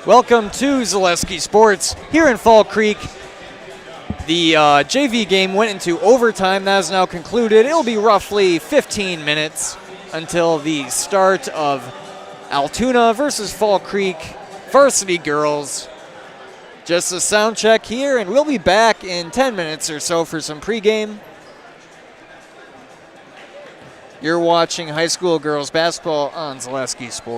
Welcome to Zaleski Sports here in Fall Creek. The JV game went into overtime. That is now concluded. It'll be roughly 15 minutes until the start of Altoona versus Fall Creek varsity girls. Just a sound check here, and we'll be back in 10 minutes or so for some pregame. You're watching high school girls basketball on Zaleski Sports.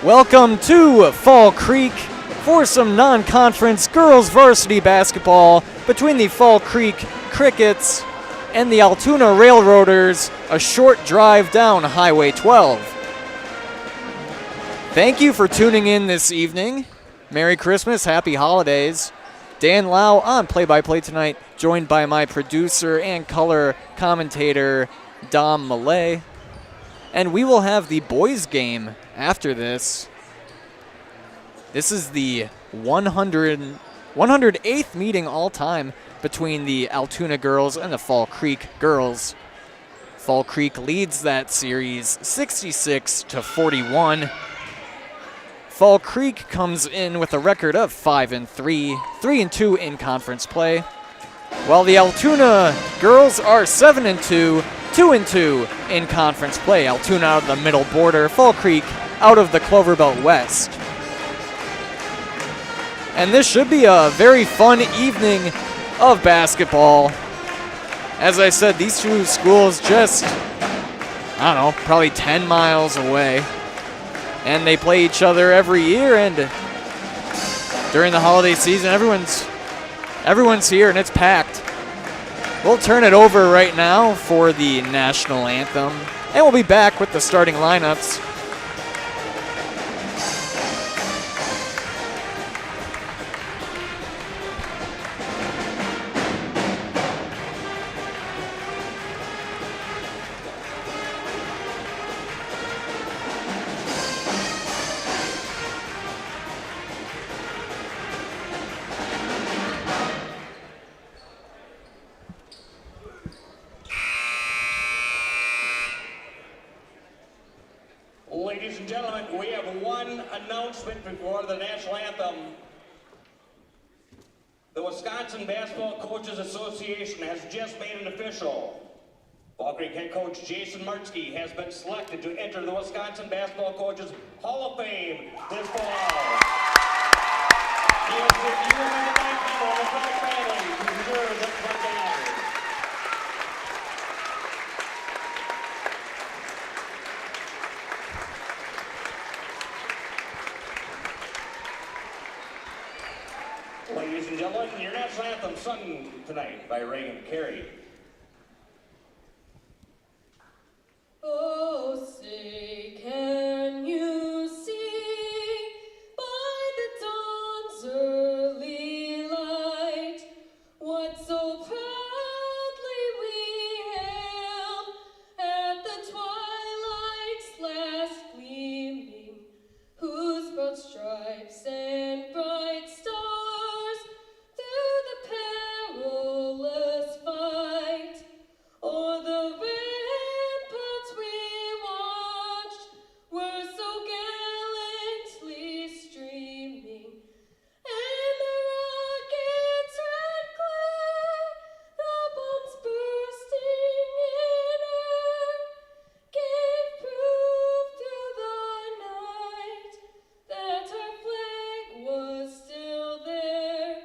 Welcome to Fall Creek for some non-conference girls varsity basketball between the Fall Creek Crickets and the Altoona Railroaders, a short drive down Highway 12. Thank you for tuning in this evening. Merry Christmas, Happy Holidays. Dan Lau on play-by-play tonight, joined by my producer and color commentator, Dom Millay. And we will have the boys game after this. This is the 108th meeting all time between the Altoona girls and the Fall Creek girls. Fall Creek leads that series 66-41. Fall Creek comes in with a record of 5-3, 3-2 in conference play, while the Altoona girls are 7-2, 2-2 in conference play. Altoona out of the middle border, Fall Creek out of the Clover Belt West. And this should be a very fun evening of basketball. As I said, these two schools just, I don't know, probably 10 miles away. And they play each other every year, and during the holiday season, everyone's here and it's packed. We'll turn it over right now for the national anthem, and we'll be back with the starting lineups. Ladies and gentlemen, we have one announcement before the national anthem. The Wisconsin Basketball Coaches Association has just made it official. Fall Creek head coach Jason Martzke has been selected to enter the Wisconsin Basketball Coaches Hall of Fame this fall. He has been the right member of the Clark family to preserve this honor. Ladies and gentlemen, your national anthem sung tonight by Reagan Carey. Oh, say, can you see by the dawn's early light what so proudly we hailed at the twilight's last gleaming, whose broad stripes and bright stars through the perilous fight o'er the ramparts we watched were so gallantly streaming, and the rockets red glare, the bombs bursting in air, gave proof through the night that our flag was still there.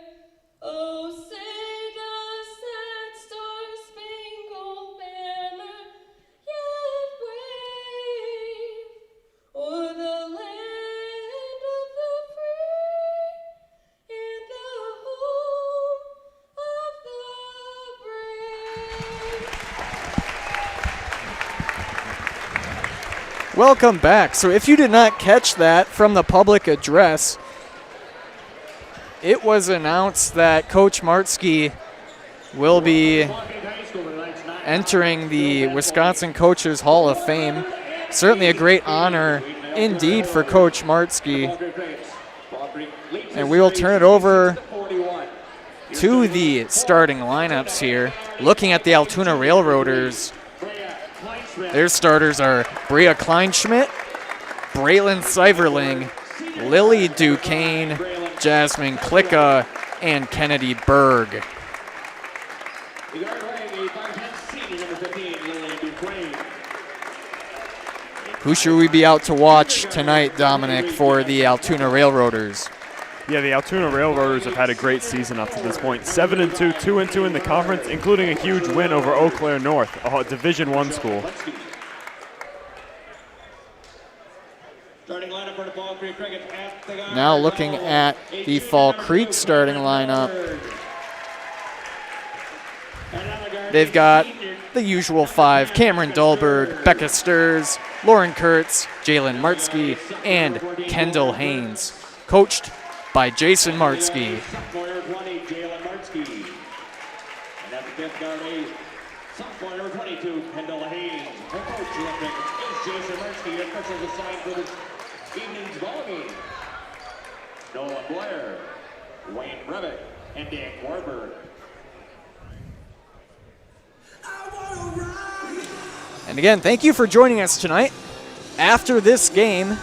Oh, say does that star-spangled banner yet wave o'er the land of the free and the home of the brave? Welcome back. So if you did not catch that from the public address, it was announced that Coach Martzke will be entering the Wisconsin Coaches Hall of Fame. Certainly a great honor indeed for Coach Martzke. And we will turn it over to the starting lineups here. Looking at the Altoona Railroaders, their starters are Bria Kleinschmidt, Braylon Seiverling, Lily Duquesne, Jasmine Klicka, and Kennedy Berg. Who should we be out to watch tonight, Dominic, for the Altoona Railroaders? Yeah, the Altoona Railroaders have had a great season up to this point. 7-2, 2-2 in the conference, including a huge win over Eau Claire North, a Division I school. Starting lineup for the ball Now looking at the Fall Creek starting lineup. They've got the usual 5: Cameron Dahlberg, Becca Sturz, Lauren Kurtz, Jalen Martzke, and Kendall Haynes, coached by Jason Martzke. Sophomore number 20, Jalen Martzke. And at the fifth guard, sophomore number 22, Kendall Haynes. Her coach lifting is Jason Martzke. Your officials assigned for this evening's ball game: Nolan Blair, Wayne Brevick, and Dan Warburg. And again, thank you for joining us tonight. After this game,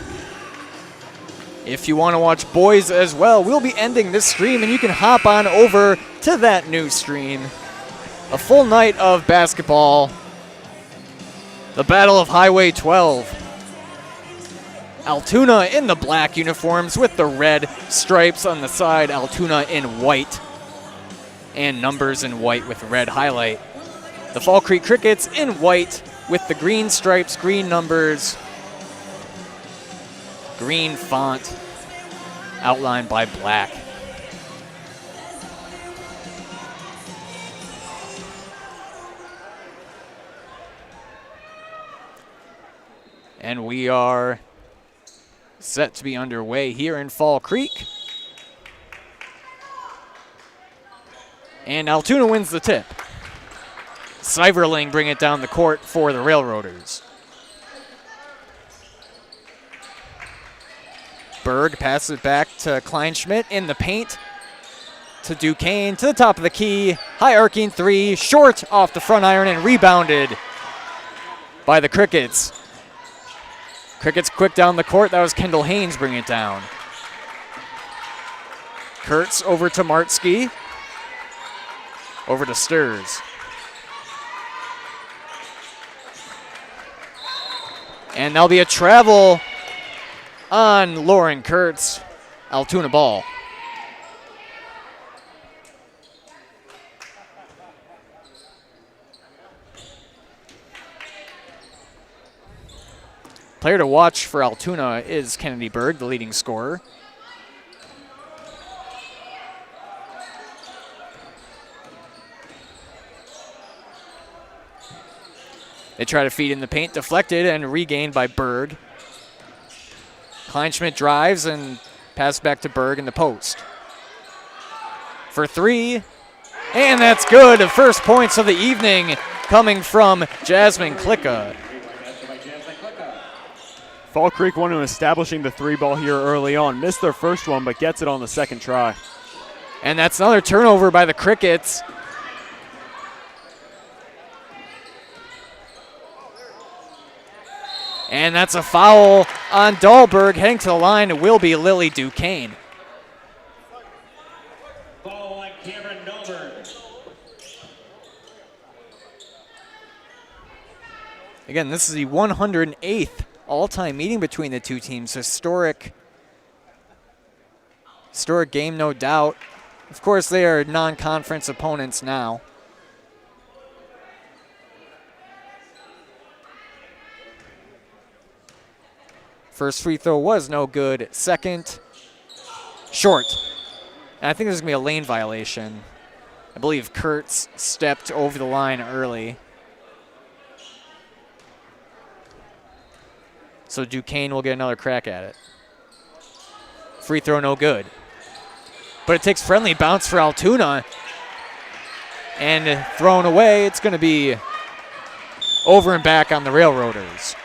if you want to watch boys as well, we'll be ending this stream and you can hop on over to that new stream. A full night of basketball. The Battle of Highway 12. Altoona in the black uniforms with the red stripes on the side. Altoona in white. And numbers in white with red highlight. The Fall Creek Crickets in white with the green stripes, green numbers, green font, outlined by black. And we are set to be underway here in Fall Creek. And Altoona wins the tip. Seiverling bring it down the court for the Railroaders. Berg passes it back to Kleinschmidt in the paint. To Duquesne, to the top of the key. High arcing three, short off the front iron and rebounded by the Crickets. Crickets quick down the court. That was Kendall Haynes bringing it down. Kurtz over to Martzke. Over to Sturz. And there'll be a travel on Lauren Kurtz. Altoona ball. Player to watch for Altoona is Kennedy Berg, the leading scorer. They try to feed in the paint, deflected and regained by Berg. Kleinschmidt drives and pass back to Berg in the post. For three, and that's good. The first points of the evening coming from Jasmine Klicka. Fall Creek wanted to establishing the 3-ball here early on. Missed their first one, but gets it on the second try. And that's another turnover by the Crickets. And that's a foul on Dahlberg. Heading to the line, it will be Lily Duquesne. Foul on Cameron Dahlberg. Again, this is the 108th all-time meeting between the two teams. Historic game, no doubt. Of course, they are non-conference opponents now. First free throw was no good. Second, short. And I think there's going to be a lane violation. I believe Kurtz stepped over the line early. So Duquesne will get another crack at it. Free throw no good. But it takes friendly bounce for Altoona. And thrown away. It's going to be over and back on the Railroaders.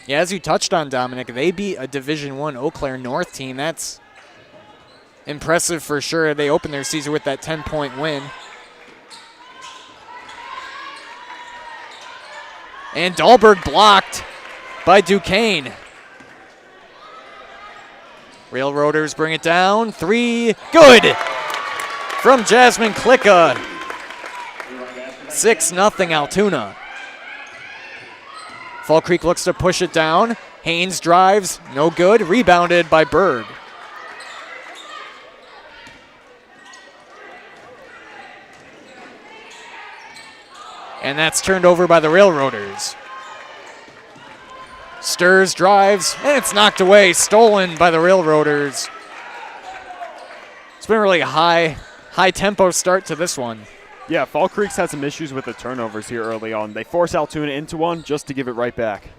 Yeah, as you touched on, Dominic, they beat a Division I Eau Claire North team. That's impressive for sure. They opened their season with that 10-point win. And Dahlberg blocked by Duquesne. Railroaders bring it down. Three, good! From Jasmine Klicka. 6-0 Altoona. Fall Creek looks to push it down. Haynes drives, no good. Rebounded by Berg. And And that's turned over by the Railroaders. Stirs, drives, and it's knocked away, stolen by the Railroaders. It's been a really high tempo start to this one. Yeah, Fall Creek's had some issues with the turnovers here early on. They force Altoona into one just to give it right back.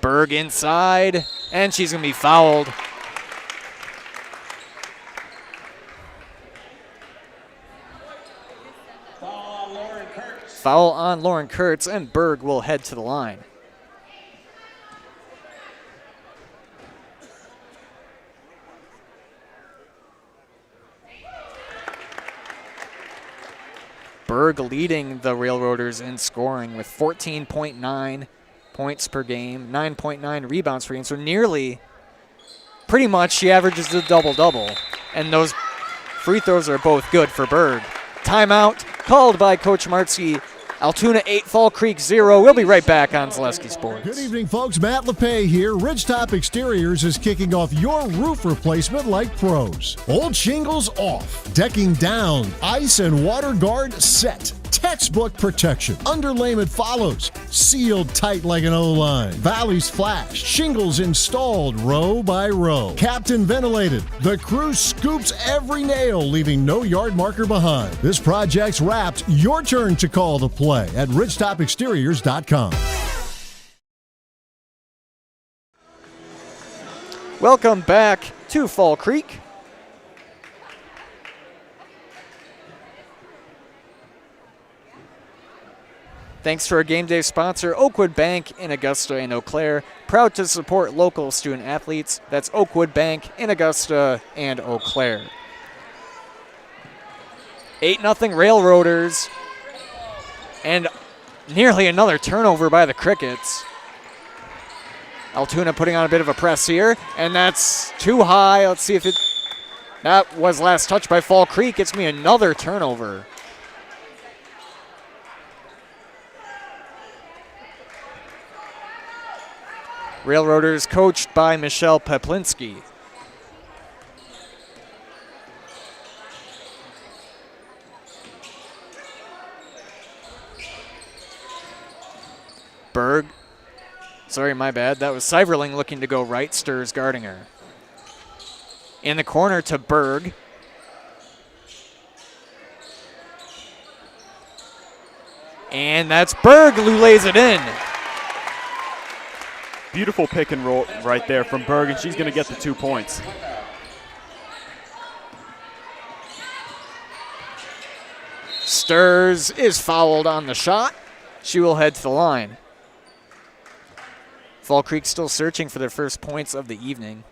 Berg inside, and she's going to be fouled. Foul on Lauren Kurtz, and Berg will head to the line. Berg leading the Railroaders in scoring with 14.9 points per game, 9.9 rebounds per game. So nearly, pretty much, she averages a double-double. And those free throws are both good for Berg. Timeout called by Coach Martzke. Altoona 8, Fall Creek 0. We'll be right back on Zaleski Sports. Good evening, folks. Matt LePay here. Ridgetop Exteriors is kicking off your roof replacement like pros. Old shingles off, decking down, ice and water guard set. Textbook protection. Underlayment follows. Sealed tight like an O-line. Valleys flashed. Shingles installed row by row. Captain ventilated. The crew scoops every nail, leaving no yard marker behind. This project's wrapped. Your turn to call the play at ridgetopexteriors.com. Welcome back to Fall Creek. Thanks to our game day sponsor, Oakwood Bank in Augusta and Eau Claire. Proud to support local student athletes. That's Oakwood Bank in Augusta and Eau Claire. 8-0 Railroaders. And nearly another turnover by the Crickets. Altoona putting on a bit of a press here, and that's too high. Let's see if it... That was last touch by Fall Creek. It's me another turnover. Railroaders coached by Michelle Peplinski. Berg. Sorry, my bad. That was Seiverling looking to go right. Stirs guarding her. In the corner to Berg. And that's Berg who lays it in. Beautiful pick and roll right there from Berg, and she's going to get the 2 points. Stirs is fouled on the shot. She will head to the line. Fall Creek still searching for their first points of the evening.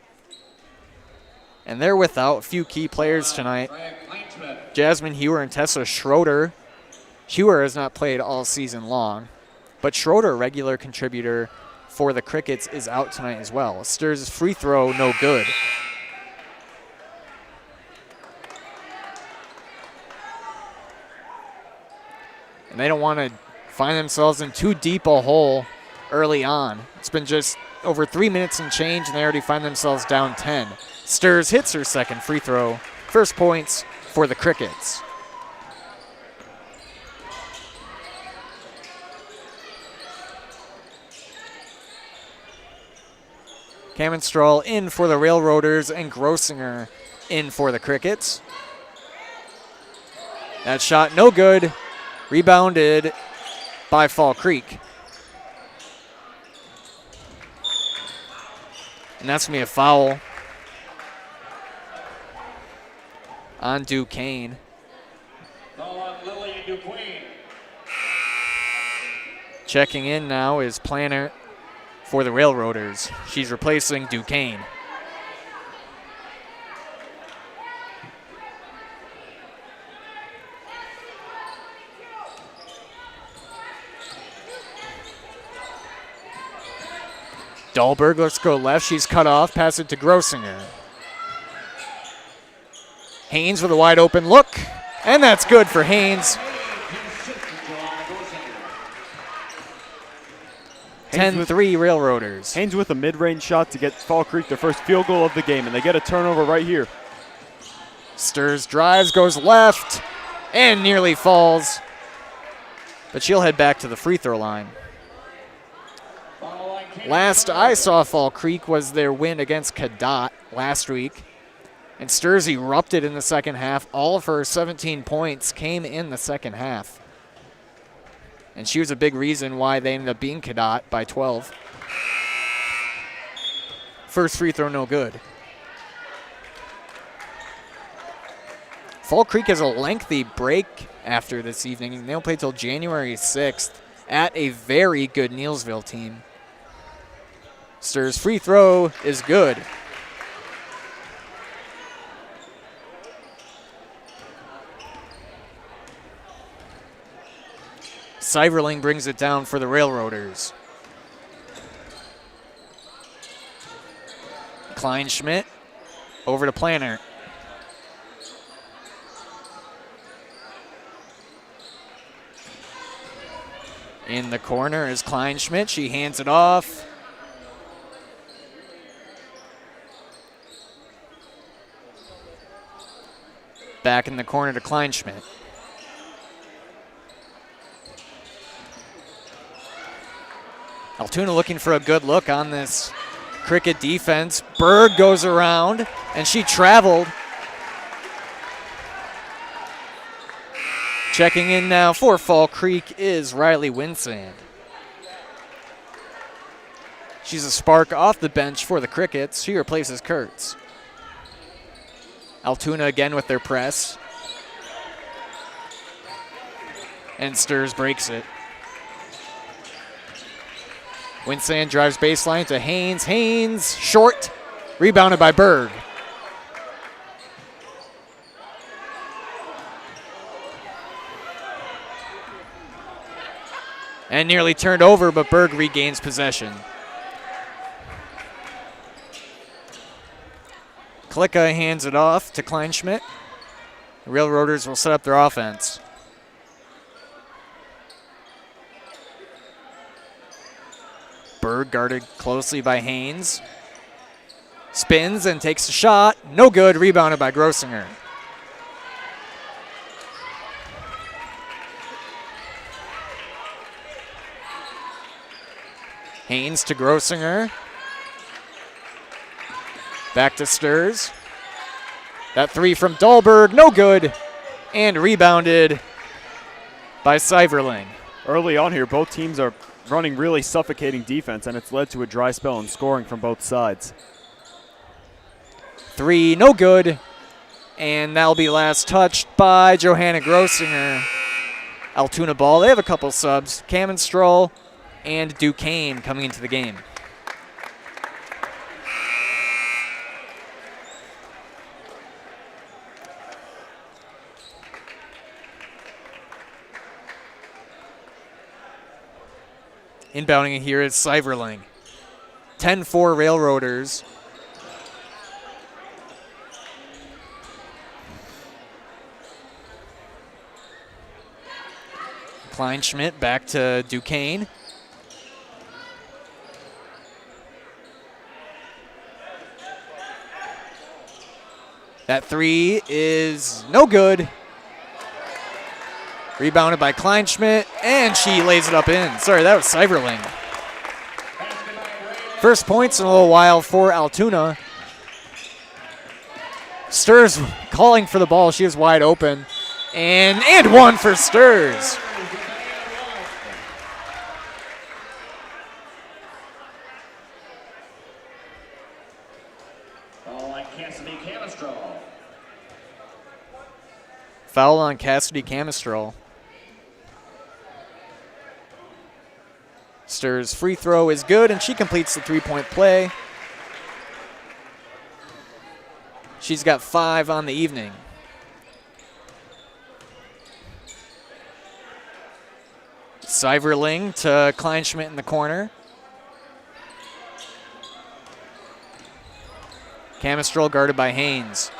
And they're without a few key players tonight. Jasmine Hewer and Tessa Schroeder. Hewer has not played all season long, but Schroeder, regular contributor for the Crickets, is out tonight as well. Stirs' free throw, no good. And they don't want to find themselves in too deep a hole early on. It's been just over 3 minutes and change, and they already find themselves down 10. Stirs hits her second free throw. First points for the Crickets. Kamenstrahl in for the Railroaders and Grossinger in for the Crickets. That shot no good. Rebounded by Fall Creek. And that's going to be a foul on Duquesne. Checking in now is Planner for the Railroaders. She's replacing Duquesne. Dahlberg lets go left. She's cut off. Pass it to Grossinger. Haynes with a wide open look. And that's good for Haynes. 10-3 Railroaders. Haynes with a mid-range shot to get Fall Creek their first field goal of the game, and they get a turnover right here. Stirs, drives, goes left, and nearly falls. But she'll head back to the free throw line. Last I saw Fall Creek was their win against Cadott last week. And Stirs erupted in the second half. All of her 17 points came in the second half. And she was a big reason why they ended up being Cadott by 12. First free throw, no good. Fall Creek has a lengthy break after this evening. They don't play till January 6th at a very good Neelsville team. Stirs free throw is good. Seiverling brings it down for the Railroaders. Kleinschmidt over to Planner. In the corner is Kleinschmidt. She hands it off. Back in the corner to Kleinschmidt. Altoona looking for a good look on this Cricket defense. Berg goes around, and she traveled. Checking in now for Fall Creek is Riley Winsand. She's a spark off the bench for the Crickets. She replaces Kurtz. Altoona again with their press. And Stirs breaks it. Winsand drives baseline to Haynes. Haynes, short, rebounded by Berg. And nearly turned over, but Berg regains possession. Klicka hands it off to Kleinschmidt. The Railroaders will set up their offense. Berg guarded closely by Haynes. Spins and takes a shot. No good. Rebounded by Grossinger. Haynes to Grossinger. Back to Stirs. That three from Dahlberg. No good. And rebounded by Seiverling. Early on here, both teams are running really suffocating defense, and it's led to a dry spell in scoring from both sides. Three, no good. And that'll be last touched by Johanna Grossinger. Altoona ball. They have a couple subs. Kamenstrol and Duquesne coming into the game. Inbounding here is Seiverling. 10-4 Railroaders. Kleinschmidt back to Duquesne. That three is no good. Rebounded by Kleinschmidt, and she lays it up in. Sorry, that was Seiverling. First points in a little while for Altoona. Stirs calling for the ball. She is wide open. And one for Stirs. Foul on Cassidy Camistrol. Stirs' free throw is good, and she completes the three-point play. She's got 5 on the evening. Seiverling to Kleinschmidt in the corner. Camistrol guarded by Haynes.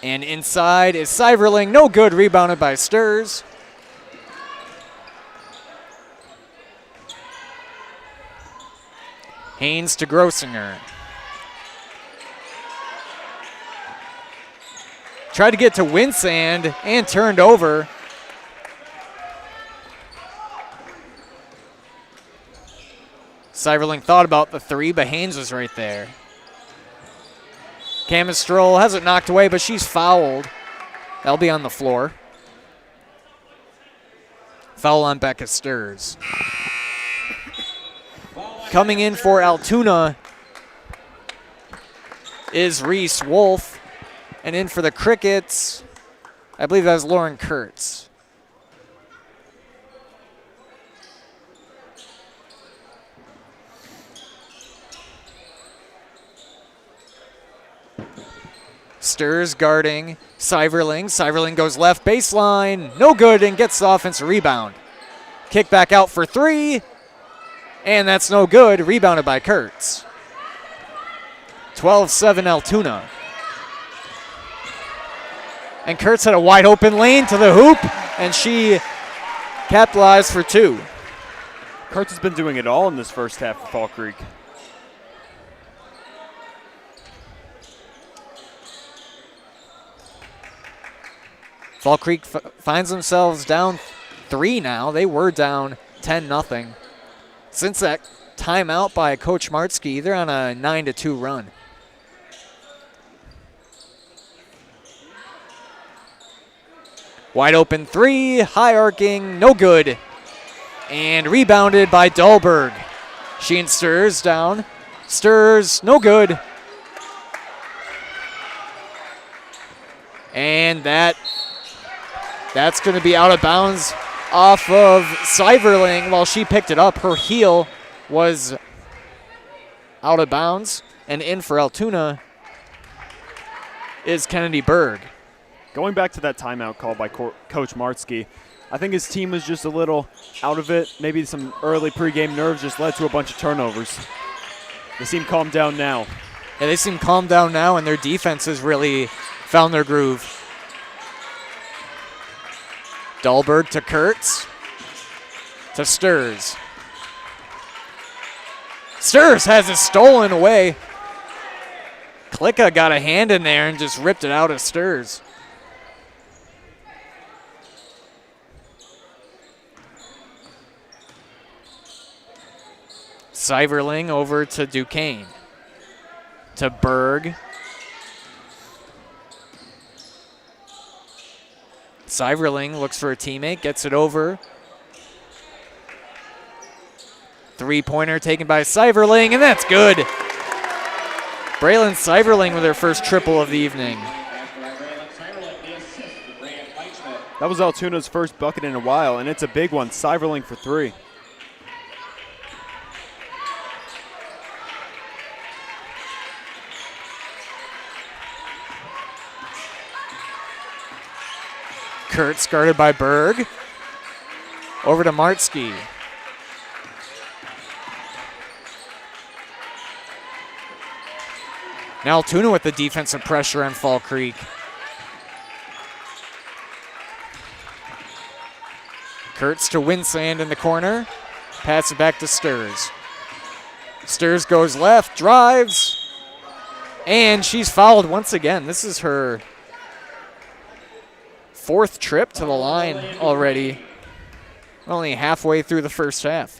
And inside is Seiverling. No good. Rebounded by Stirs. Haynes to Grossinger. Tried to get to Winsand and turned over. Seiverling thought about the three, but Haynes was right there. Camistrol has it knocked away, but she's fouled. That'll be on the floor. Foul on Becca Stirs. Coming in for Altoona is Reese Wolf. And in for the Crickets, I believe that was Lauren Kurtz. Stirs guarding Seiverling. Seiverling goes left baseline. No good and gets the offensive rebound. Kick back out for three. And that's no good. Rebounded by Kurtz. 12-7 Altoona. And Kurtz had a wide open lane to the hoop, and she capitalized for two. Kurtz has been doing it all in this first half for Fall Creek. Fall Creek finds themselves down 3 now. They were down 10-0. Since that timeout by Coach Martzke, they're on a 9-2 run. Wide open three, high arcing, no good. And rebounded by Dahlberg. Sheen Stirs down. Stirs, no good. And that's going to be out of bounds off of Seiverling while she picked it up. Her heel was out of bounds. And in for Altoona is Kennedy Berg. Going back to that timeout called by Coach Martzke, I think his team was just a little out of it. Maybe some early pregame nerves just led to a bunch of turnovers. They seem calmed down now. Yeah, they seem calmed down now, and their defense has really found their groove. Dahlberg to Kurtz. To Stirs. Stirs has it stolen away. Klicka got a hand in there and just ripped it out of Stirs. Seiverling over to Duquesne. To Berg. Seiverling looks for a teammate, gets it over. Three-pointer taken by Seiverling, and that's good. Braylon Seiverling with her first triple of the evening. That was Altoona's first bucket in a while, and it's a big one. Seiverling for three. Kurtz guarded by Berg. Over to Martzke. Now Altoona with the defensive pressure on Fall Creek. Kurtz to Winsand in the corner. Pass it back to Stirs. Stirs goes left, drives, and she's fouled once again. This is her fourth trip to the line already. Only halfway through the first half.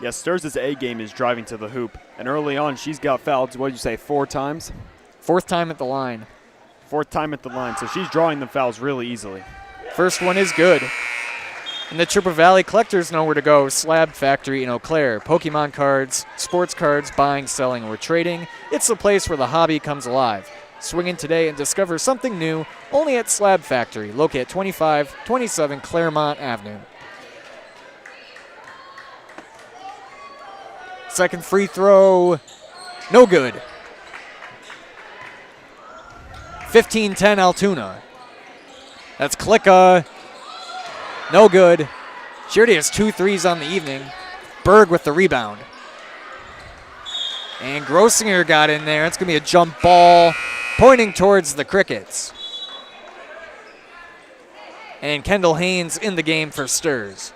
Yeah, Stirs' A game is driving to the hoop. And early on, she's got fouled, what did you say, 4 times? Fourth time at the line. Fourth time at the line, so she's drawing the fouls really easily. First one is good. And the Trooper Valley collectors know where to go. Slab Factory in Eau Claire. Pokemon cards, sports cards, buying, selling, or trading. It's the place where the hobby comes alive. Swing in today and discover something new only at Slab Factory, located at 2527 Claremont Avenue. Second free throw, no good. 15-10 Altoona. That's Klicka, no good. She already has 2 threes on the evening. Berg with the rebound. And Grossinger got in there. It's going to be a jump ball pointing towards the Crickets. And Kendall Haynes in the game for Stirs.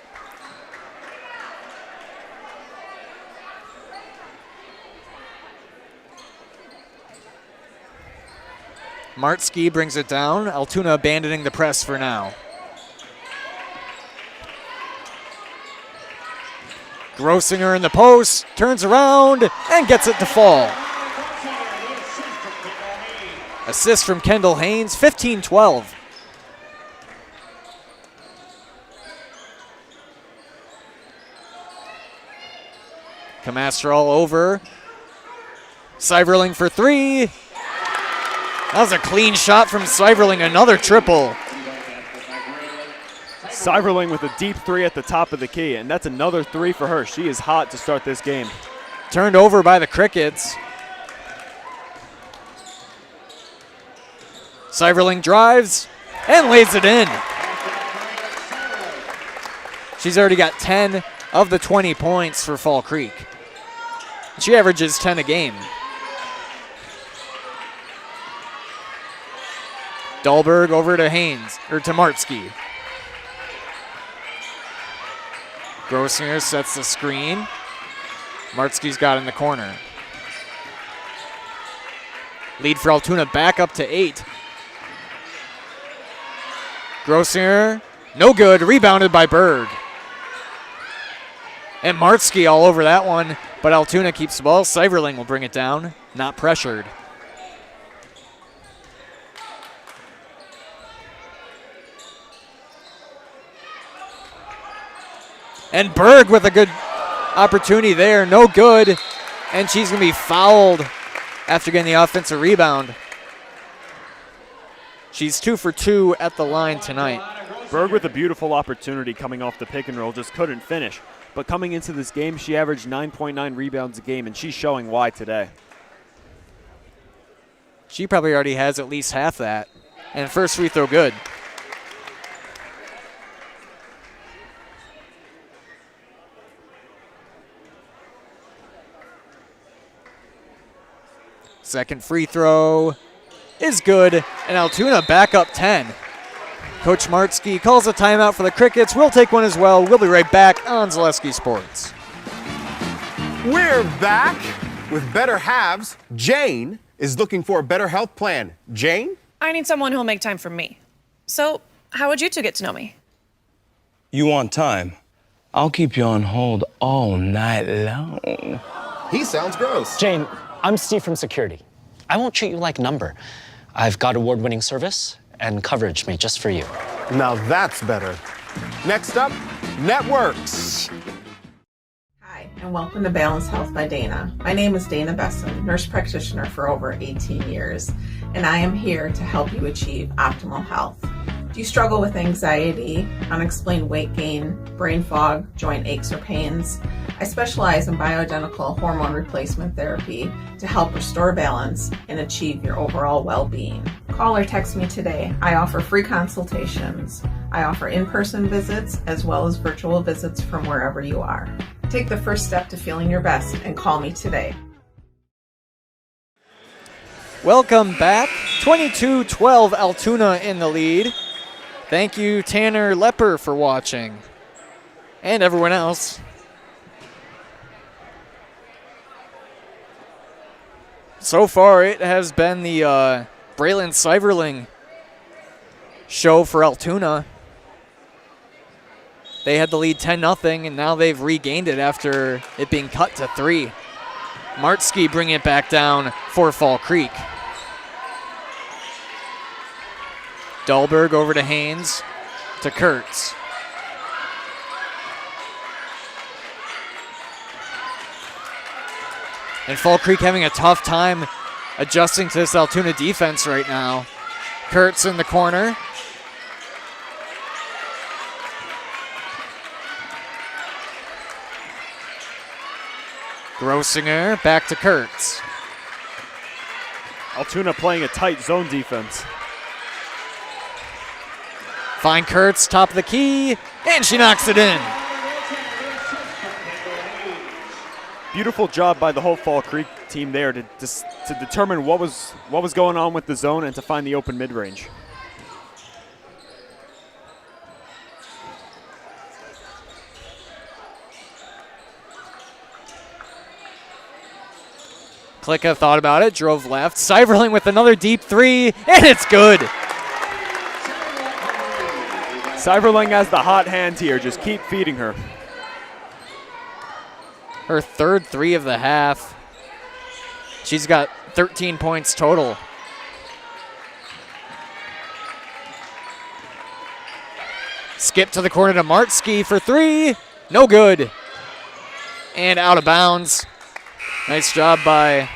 Martzke brings it down. Altoona abandoning the press for now. Grossinger in the post, turns around, and gets it to fall. Assist from Kendall Haynes, 15-12. Camaster all over. Seiverling for three. That was a clean shot from Seiverling, another triple. Seiverling with a deep three at the top of the key, and that's another three for her. She is hot to start this game. Turned over by the Crickets. Seiverling drives and lays it in. She's already got 10 of the 20 points for Fall Creek. She averages 10 a game. Dahlberg over to Haynes, or to Martzke. Grossinger sets the screen. Martzke's got in the corner. Lead for Altoona back up to 8. Grossinger, no good, rebounded by Berg. And Martzke all over that one, but Altoona keeps the ball. Seiverling will bring it down, not pressured. And Berg with a good opportunity there, no good. And she's gonna be fouled after getting the offensive rebound. She's 2 for 2 at the line tonight. Berg with a beautiful opportunity coming off the pick and roll, just couldn't finish. But coming into this game, she averaged 9.9 rebounds a game, and she's showing why today. She probably already has at least half that. And first free throw good. Second free throw is good, and Altoona back up 10. Coach Martzke calls a timeout for the Crickets. We'll take one as well. We'll be right back on Zaleski Sports. We're back with better halves. Jane is looking for a better health plan. Jane? I need someone who'll make time for me. So, how would you two get to know me? You want time? I'll keep you on hold all night long. He sounds gross. Jane, I'm Steve from security. I won't treat you like a number. I've got award-winning service and coverage made just for you. Now that's better. Next up, networks. Hi, and welcome to Balanced Health by Dana. My name is Dana Besson, nurse practitioner for over 18 years, and I am here to help you achieve optimal health. Do you struggle with anxiety, unexplained weight gain, brain fog, joint aches or pains? I specialize in bioidentical hormone replacement therapy to help restore balance and achieve your overall well-being. Call or text me today. I offer free consultations. I offer in-person visits as well as virtual visits from wherever you are. Take the first step to feeling your best and call me today. Welcome back. 22-12 Altoona in the lead. Thank you, Tanner Lepper, for watching. And everyone else. So far, it has been the Braylon Seiverling show for Altoona. They had the lead 10-0, and now they've regained it after it being cut to 3. Martzke bringing it back down for Fall Creek. Dahlberg over to Haynes, to Kurtz. And Fall Creek having a tough time adjusting to this Altoona defense right now. Kurtz in the corner. Grossinger back to Kurtz. Altoona playing a tight zone defense. Find Kurtz, top of the key, and she knocks it in. Beautiful job by the whole Fall Creek team there to determine what was going on with the zone and to find the open mid-range. Klicka thought about it, drove left. Seiverling with another deep three, and it's good. Seiverling has the hot hand here. Just keep feeding her. Her third three of the half. She's got 13 points total. Skip to the corner to Martsky for three. No good. And out of bounds. Nice job by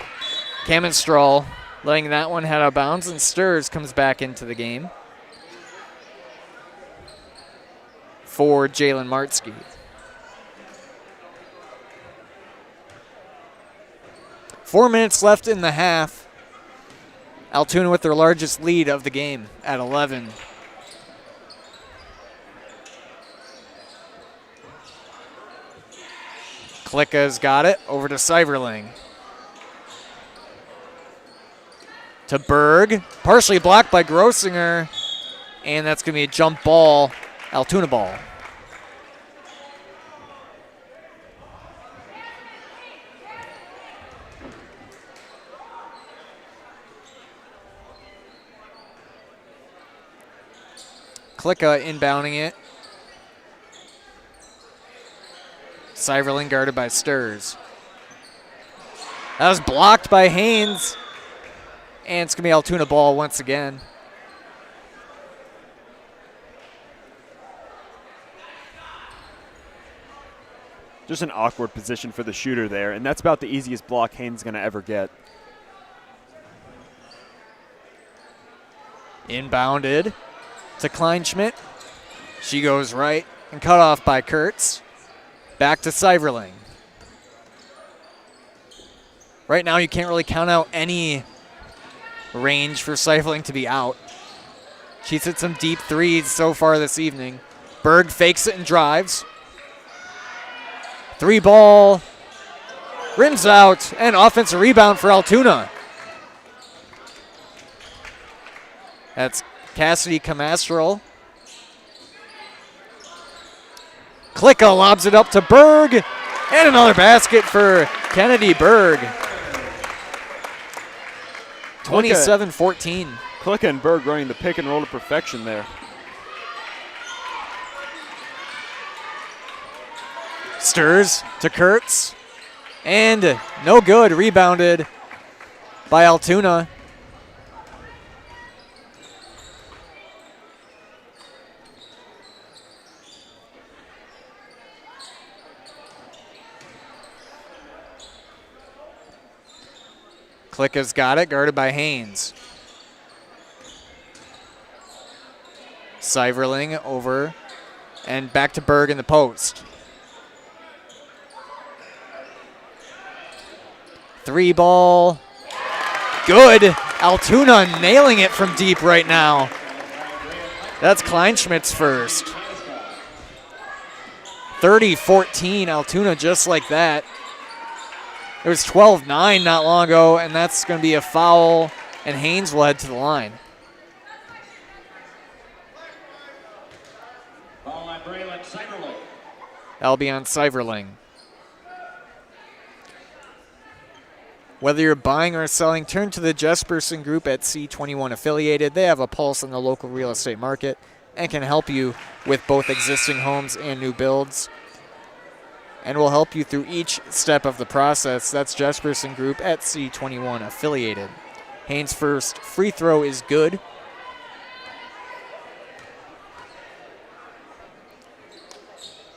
Kamenstrahl letting that one head out of bounds, and Stirs comes back into the game for Jalen Martsky. Four minutes left in the half. Altoona with their largest lead of the game at 11. Klicka's got it, over to Seiverling. To Berg, partially blocked by Grossinger, and that's going to be a jump ball, Altoona ball. Klicka inbounding it. Seiverling guarded by Stirs. That was blocked by Haynes. And it's going to be Altoona ball once again. Just an awkward position for the shooter there, and that's about the easiest block Haynes is going to ever get. Inbounded to Kleinschmidt. She goes right and cut off by Kurtz. Back to Seiverling. Right now you can't really count out any range for Seiverling to be out. She's hit some deep threes so far this evening. Berg fakes it and drives. Three ball. Rims out, and offensive rebound for Altoona. That's Cassidy Kamenstrahl. Klicka lobs it up to Berg, and another basket for Kennedy Berg. 27-14. Klicka and Berg running the pick and roll to perfection there. Stirs to Kurtz, and no good. Rebounded by Altoona. Klicka's got it, guarded by Haynes. Seiverling over and back to Berg in the post. Three ball. Good. Altoona nailing it from deep right now. That's Kleinschmidt's first. 30-14, Altoona just like that. It was 12-9 not long ago, and that's going to be a foul, and Haynes will head to the line. That'll be on Seiverling. Whether you're buying or selling, turn to the Jesperson Group at C21 Affiliated. They have a pulse on the local real estate market and can help you with both existing homes and new builds, and will help you through each step of the process. That's Jesperson Group at C21 Affiliated. Haynes' first free throw is good.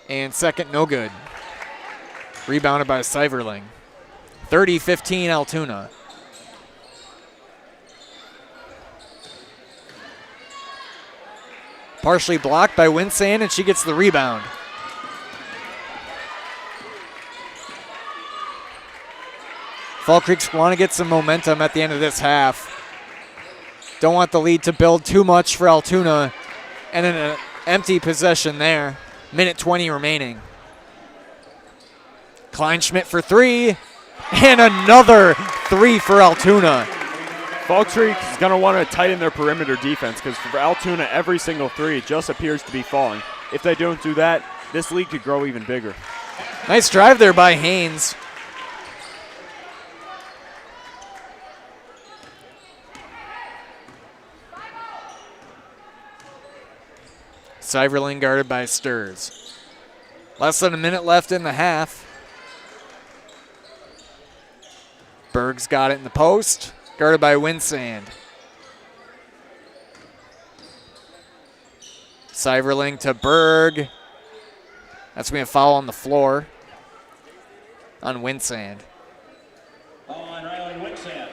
And second, no good. Rebounded by Seiverling. 30-15 Altoona. Partially blocked by Winsand, and she gets the rebound. Fall Creeks want to get some momentum at the end of this half. Don't want the lead to build too much for Altoona. And an empty possession there. Minute 20 remaining. Kleinschmidt for three. And another three for Altoona. Fall Creek is going to want to tighten their perimeter defense, because for Altoona, every single three just appears to be falling. If they don't do that, this league could grow even bigger. Nice drive there by Haynes. Seiverling guarded by Sturz. Less than a minute left in the half. Berg's got it in the post, guarded by Winsand. Seiverling to Berg. That's going to be a foul on the floor on Winsand. On Riley Winsand.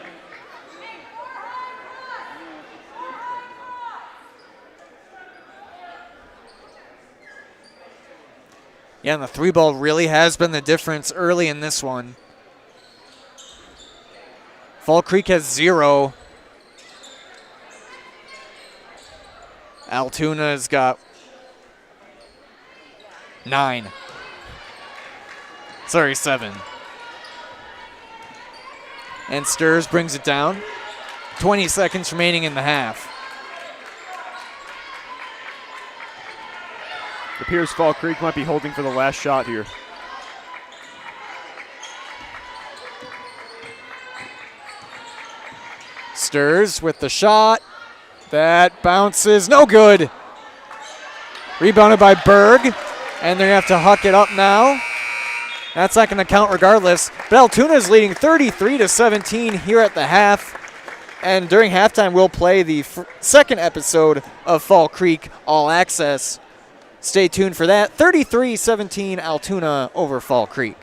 Yeah, and the 3-ball really has been the difference early in this one. Fall Creek has 0. Altoona's got 9. Sorry, 7. And Sturz brings it down. 20 seconds remaining in the half. It appears Fall Creek might be holding for the last shot here. Sturz with the shot. That bounces, no good. Rebounded by Berg, and they're gonna have to huck it up now. That's not gonna count regardless. But Altoona is leading 33-17 here at the half. And during halftime, we'll play the second episode of Fall Creek All Access. Stay tuned for that. 33-17 Altoona over Fall Creek.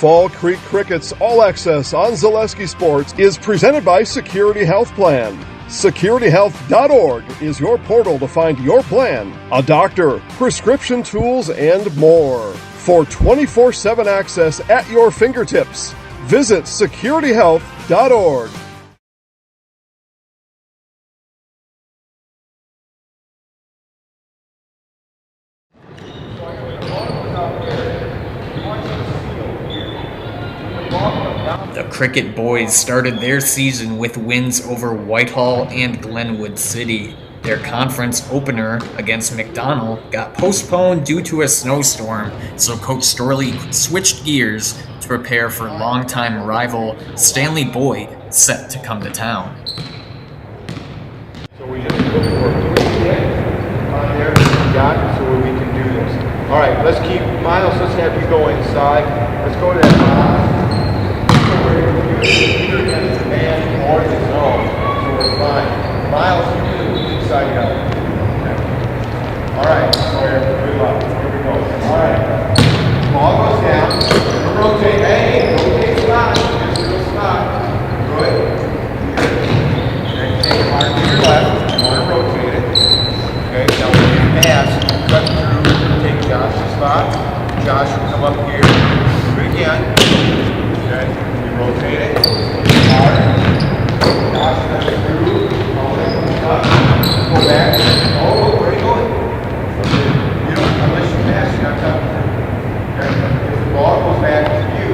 Fall Creek Cricket's All Access on Zaleski Sports is presented by Security Health Plan. SecurityHealth.org is your portal to find your plan, a doctor, prescription tools, and more. For 24/7 access at your fingertips, visit SecurityHealth.org. The Cricket boys started their season with wins over Whitehall and Glenwood City. Their conference opener against McDonell got postponed due to a snowstorm, so Coach Storley switched gears to prepare for longtime rival Stanley Boyd, set to come to town. So we just look for 3 hits on there, got so we can do this. All right, let's keep, Miles, let's have you go inside. Let's go to that box. Either against the man or the zone, so we're fine. Miles, you do the inside out. Okay. All right, Sawyer, good luck. Here we go. All right. Ball goes down. Rotate. Hey, rotate spot. Just a little spot. Good. Okay, take a mark to your left. You want to rotate it. Okay, now when you pass, cut through, take Josh's spot. Josh will come up here. Do it again. Okay. Rotate it. Hard. Josh comes through. Go back. Oh, where are you going? You don't, unless you pass, you're not coming through. Okay? If the ball goes back to you,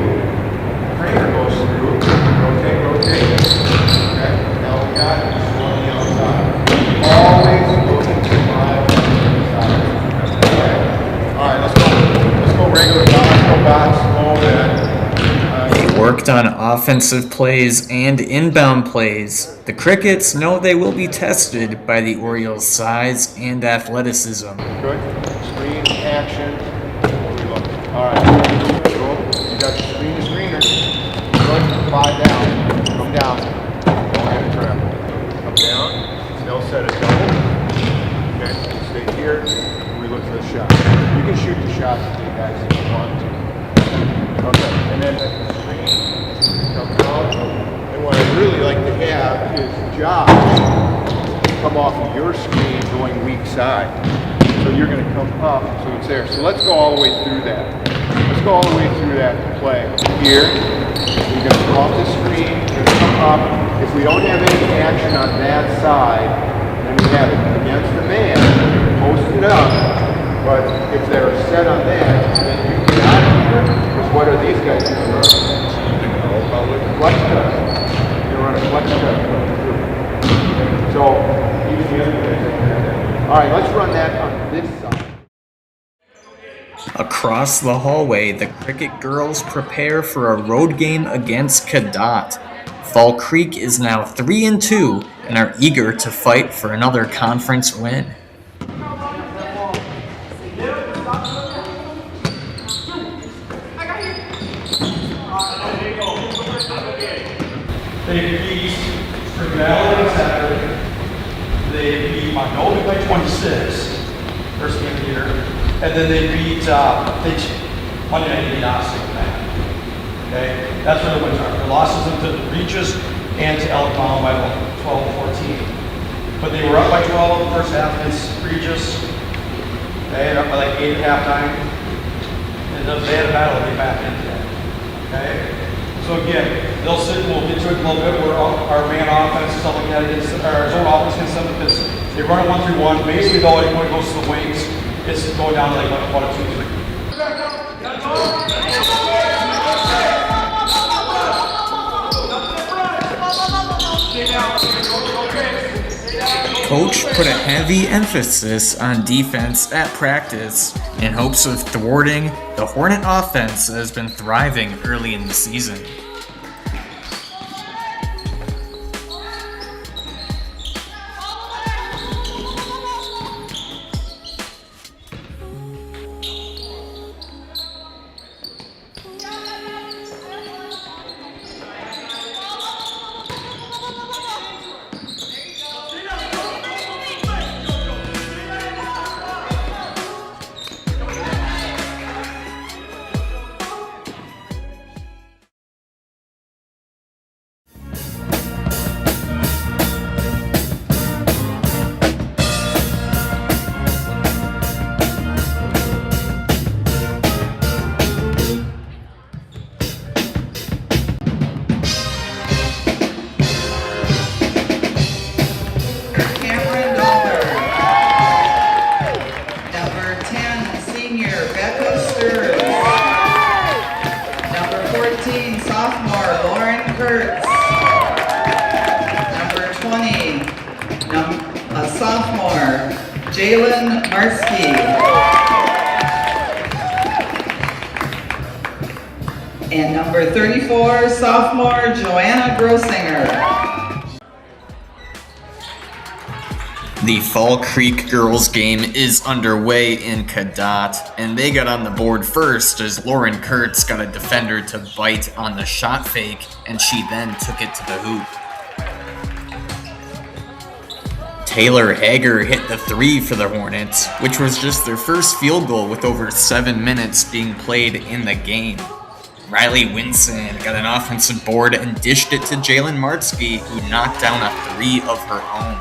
Kramer goes through. Rotate, rotate. Okay? Now we got it. Just on the outside. Always looking to my side. Okay? Alright, let's go. Let's go regular box. Go box. Go that. Worked on offensive plays and inbound plays. The Crickets know they will be tested by the Orioles' size and athleticism. Good. Screen, action. Alright. Cool. You got your screen to screener. Good. 5 down. Come down. Don't get a trap. Come down. They'll set a double. Okay. Stay here. We look for the shot. You can shoot the shot if you guys if you want to. Okay. And then the screen comes out. And what I'd really like to have is Josh come off of your screen going weak side. So you're going to come up so it's there. So let's go all the way through that. Let's go all the way through that play. Here, you're going to come off the screen, you're going to come up. If we don't have any action on that side, then we have it. against the man, post it up, but if they're set on that, then you get out of here, because what are these guys doing? Flex cut. They run a flex cut. So, even the other guys like that. All right, let's run that on this side. Across the hallway, the Cricket girls prepare for a road game against Cadott. Fall Creek is now 3-2 and are eager to fight for another conference win. They beat Spring Valley on Saturday. They beat Mongolia by 26, first game of the year. And then they beat Monday night, they beat Austin. Okay, that's where the wins are. The losses to Regis and to Altoona by 12-14. But they were up by 12 in the first half against Regis. They had up by like 8 at halftime. And they had a battle to get back into that. Okay? So again, they'll sit and we'll get to it a little bit where our man offense and stuff like that against our zone offense against them because they run a 1-3-1. Basically, though, when it goes to the wings, it's going down to like about a 2-3. Coach put a heavy emphasis on defense at practice in hopes of thwarting the Hornet offense that has been thriving early in the season. And number 34, sophomore Joanna Grosinger. The Fall Creek girls game is underway in Cadott, and they got on the board first as Lauren Kurtz got a defender to bite on the shot fake, and she then took it to the hoop. Taylor Hager hit the three for the Hornets, which was just their first field goal with over 7 minutes being played in the game. Riley Winson got an offensive board and dished it to Jalen Martsky, who knocked down a three of her own.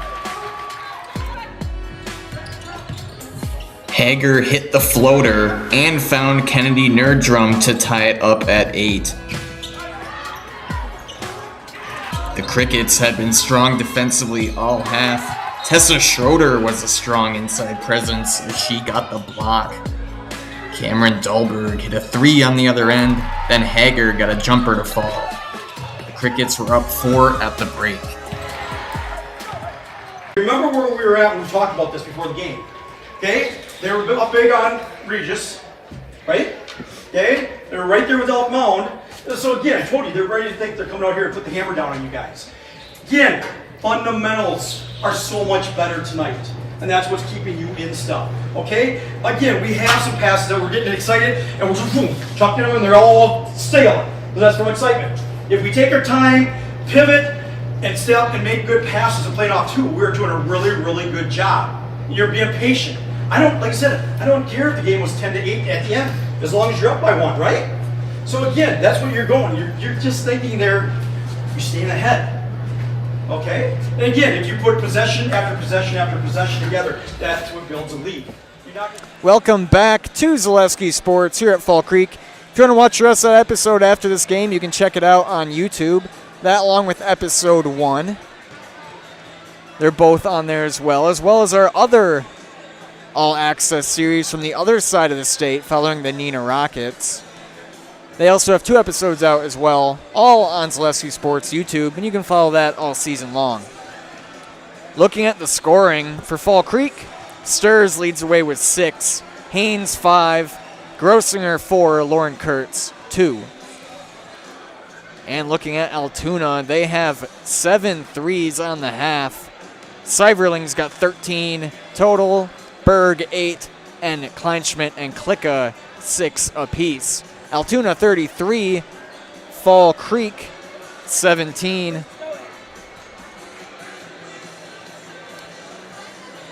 Hager hit the floater and found Kennedy Nerdrum to tie it up at 8. The Crickets had been strong defensively all half. Tessa Schroeder was a strong inside presence as she got the block. Cameron Dahlberg hit a three on the other end, then Hager got a jumper to fall. The Crickets were up 4 at the break. Remember where we were at when we talked about this before the game, okay? They were up big on Regis, right? Okay? They were right there with Elk Mound. So again, I told you, they're ready to think they're coming out here and put the hammer down on you guys. Again, fundamentals are so much better tonight. And that's what's keeping you in stuff, okay? Again, we have some passes that we're getting excited and we're just boom, chucking them and they're all stale. So that's from excitement. If we take our time, pivot, and step and make good passes and play it off too, we're doing a really, really good job. You're being patient. Like I said, I don't care if the game was 10-8 at the end, as long as you're up by 1, right? So again, that's what you're going. You're just thinking there, you're staying ahead. Okay? And again, if you put possession after possession after possession together, that's what builds a lead. Welcome back to Zaleski Sports here at Fall Creek. If you want to watch the rest of that episode after this game, you can check it out on YouTube. That along with episode 1. They're both on there as well as our other all-access series from the other side of the state following the Nina Rockets. They also have 2 episodes out as well, all on Zaleski Sports YouTube, and you can follow that all season long. Looking at the scoring for Fall Creek, Sturs leads away with 6, Haynes 5, Grossinger 4, Lauren Kurtz 2. And looking at Altoona, they have 7 threes on the half. Seiverling's got 13 total, Berg 8, and Kleinschmidt and Klicka 6 apiece. Altoona 33, Fall Creek 17.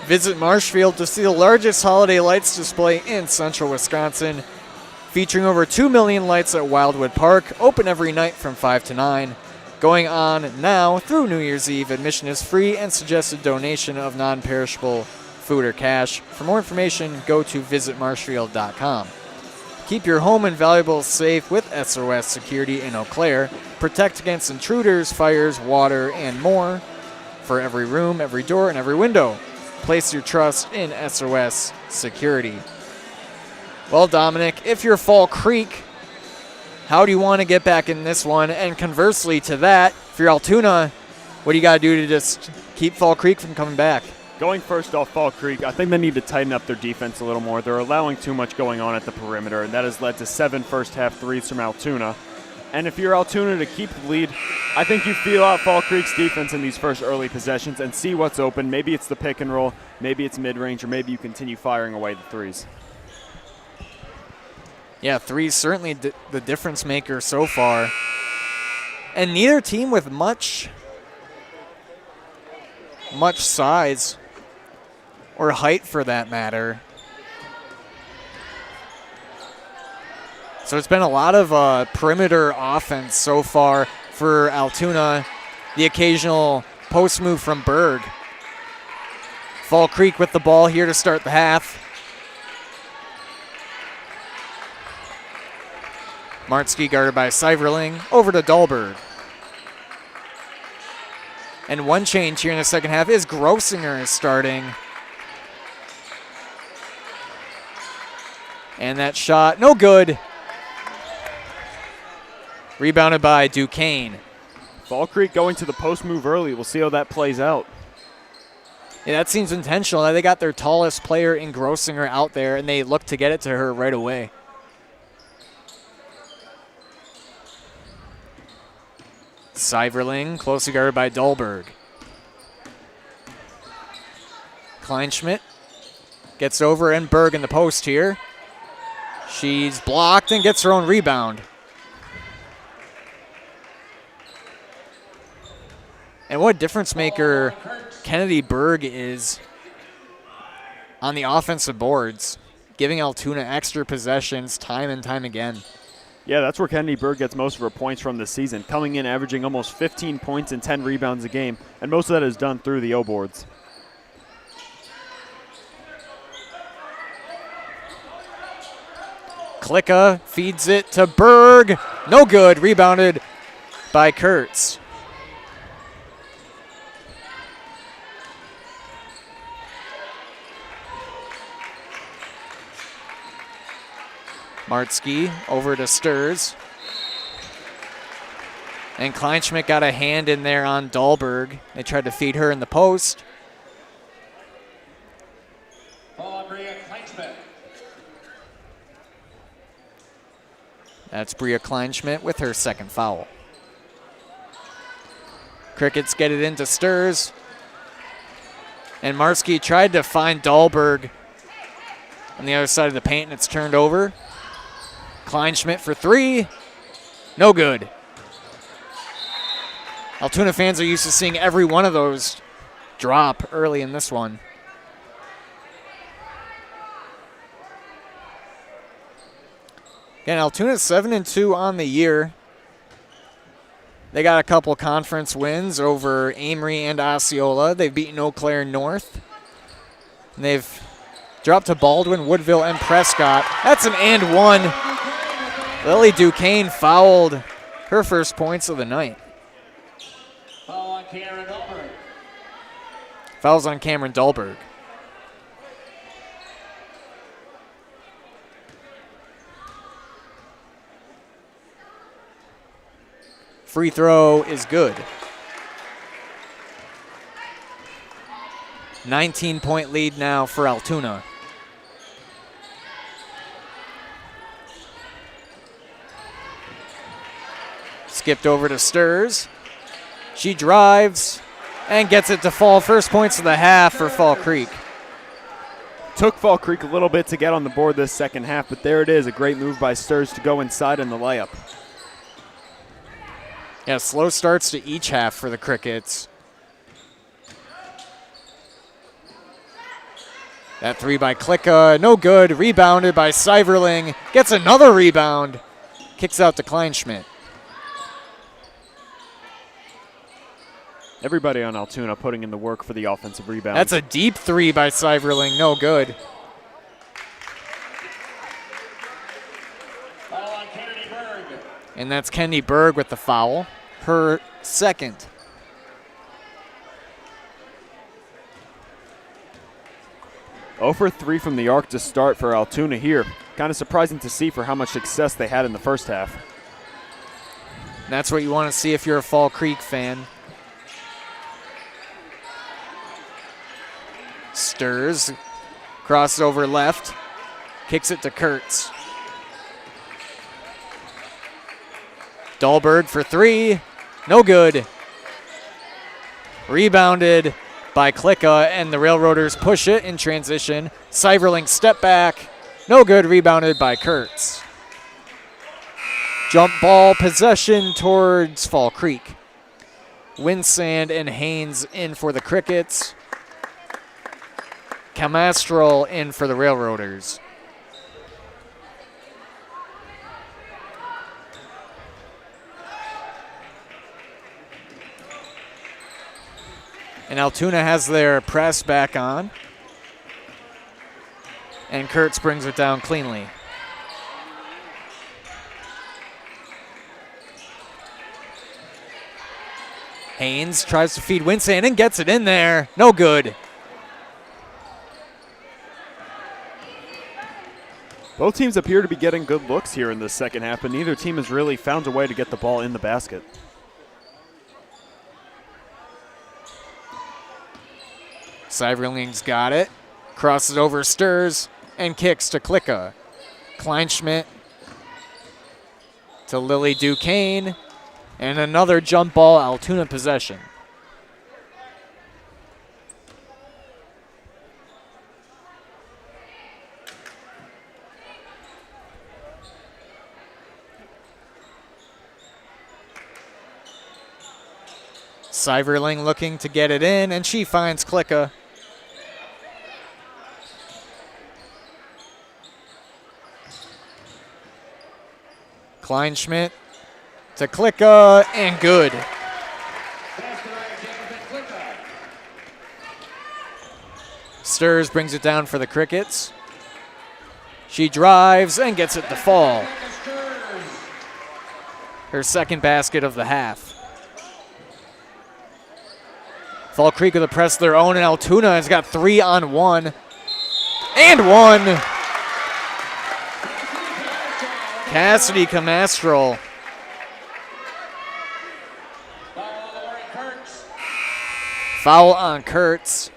Visit Marshfield to see the largest holiday lights display in central Wisconsin, featuring over 2 million lights at Wildwood Park, open every night from 5 to 9. Going on now through New Year's Eve. Admission is free and suggested donation of non-perishable food or cash. For more information, go to visitmarshfield.com. Keep your home and valuables safe with SOS Security in Eau Claire. Protect against intruders, fires, water, and more. For every room, every door, and every window, place your trust in SOS Security. Well, Dominic, if you're Fall Creek, how do you want to get back in this one? And conversely to that, if you're Altoona, what do you got to do to just keep Fall Creek from coming back? Going first off Fall Creek, I think they need to tighten up their defense a little more. They're allowing too much going on at the perimeter, and that has led to 7 first-half threes from Altoona. And if you're Altoona to keep the lead, I think you feel out Fall Creek's defense in these first early possessions and see what's open. Maybe it's the pick and roll, maybe it's mid-range, or maybe you continue firing away the threes. Yeah, threes certainly the difference maker so far. And neither team with much size or height for that matter. So it's been a lot of perimeter offense so far for Altoona. The occasional post move from Berg. Fall Creek with the ball here to start the half. Martzke guarded by Seiverling. Over to Dahlberg. And one change here in the second half is Grossinger is starting. And that shot, no good. Rebounded by Duquesne. Fall Creek going to the post move early. We'll see how that plays out. Yeah, that seems intentional. They got their tallest player in Grossinger out there, and they look to get it to her right away. Seiverling, closely guarded by Dahlberg. Kleinschmidt gets over, and Berg in the post here. She's blocked and gets her own rebound. And what a difference maker Kennedy Berg is on the offensive boards, giving Altoona extra possessions time and time again. Yeah, that's where Kennedy Berg gets most of her points from this season, coming in averaging almost 15 points and 10 rebounds a game, and most of that is done through the O boards. Klicka feeds it to Berg. No good. Rebounded by Kurtz. Martzke over to Sturs. And Kleinschmidt got a hand in there on Dahlberg. They tried to feed her in the post. That's Bria Kleinschmidt with her second foul. Crickets get it into Sturs. And Martzke tried to find Dahlberg on the other side of the paint, and it's turned over. Kleinschmidt for three. No good. Altoona fans are used to seeing every one of those drop early in this one. Again, Altoona's 7-2 on the year. They got a couple conference wins over Amory and Osceola. They've beaten Eau Claire North. And they've dropped to Baldwin, Woodville, and Prescott. That's an and one. Lily Duquesne fouled her first points of the night. Fouls on Cameron Dahlberg. Free throw is good. 19-point lead now for Altoona. Skipped over to Stirs. She drives and gets it to fall. First points of the half for Fall Creek. Took Fall Creek a little bit to get on the board this second half, but there it is. A great move by Stirs to go inside in the layup. Yeah, slow starts to each half for the Crickets. That three by Klicka, no good. Rebounded by Seiverling. Gets another rebound. Kicks out to Kleinschmidt. Everybody on Altoona putting in the work for the offensive rebound. That's a deep three by Seiverling, no good. And that's Kendi Berg with the foul. Her second. For 3 from the arc to start for Altoona here. Kind of surprising to see for how much success they had in the first half. And that's what you want to see if you're a Fall Creek fan. Stirs, crosses over left, kicks it to Kurtz. Dahlberg for 3, no good. Rebounded by Klicka, and the Railroaders push it in transition. Seiverling step back, no good, rebounded by Kurtz. Jump ball possession towards Fall Creek. Winsand and Haynes in for the Crickets. Camastral in for the Railroaders. And Altoona has their press back on. And Kurtz brings it down cleanly. Haynes tries to feed Winsand and gets it in there. No good. Both teams appear to be getting good looks here in the second half, but neither team has really found a way to get the ball in the basket. Seiverling's got it. Crosses over Stirs and kicks to Klicka. Kleinschmidt to Lily Duquesne. And another jump ball, Altoona possession. Seiverling looking to get it in, and she finds Klicka. Kleinschmidt to Klicka, and good. Stirs brings it down for the Crickets. She drives and gets it to fall. Her second basket of the half. Fall Creek with a press of their own, and Altoona has got 3-on-1. And one. Cassidy Camastral. Foul on Kurtz.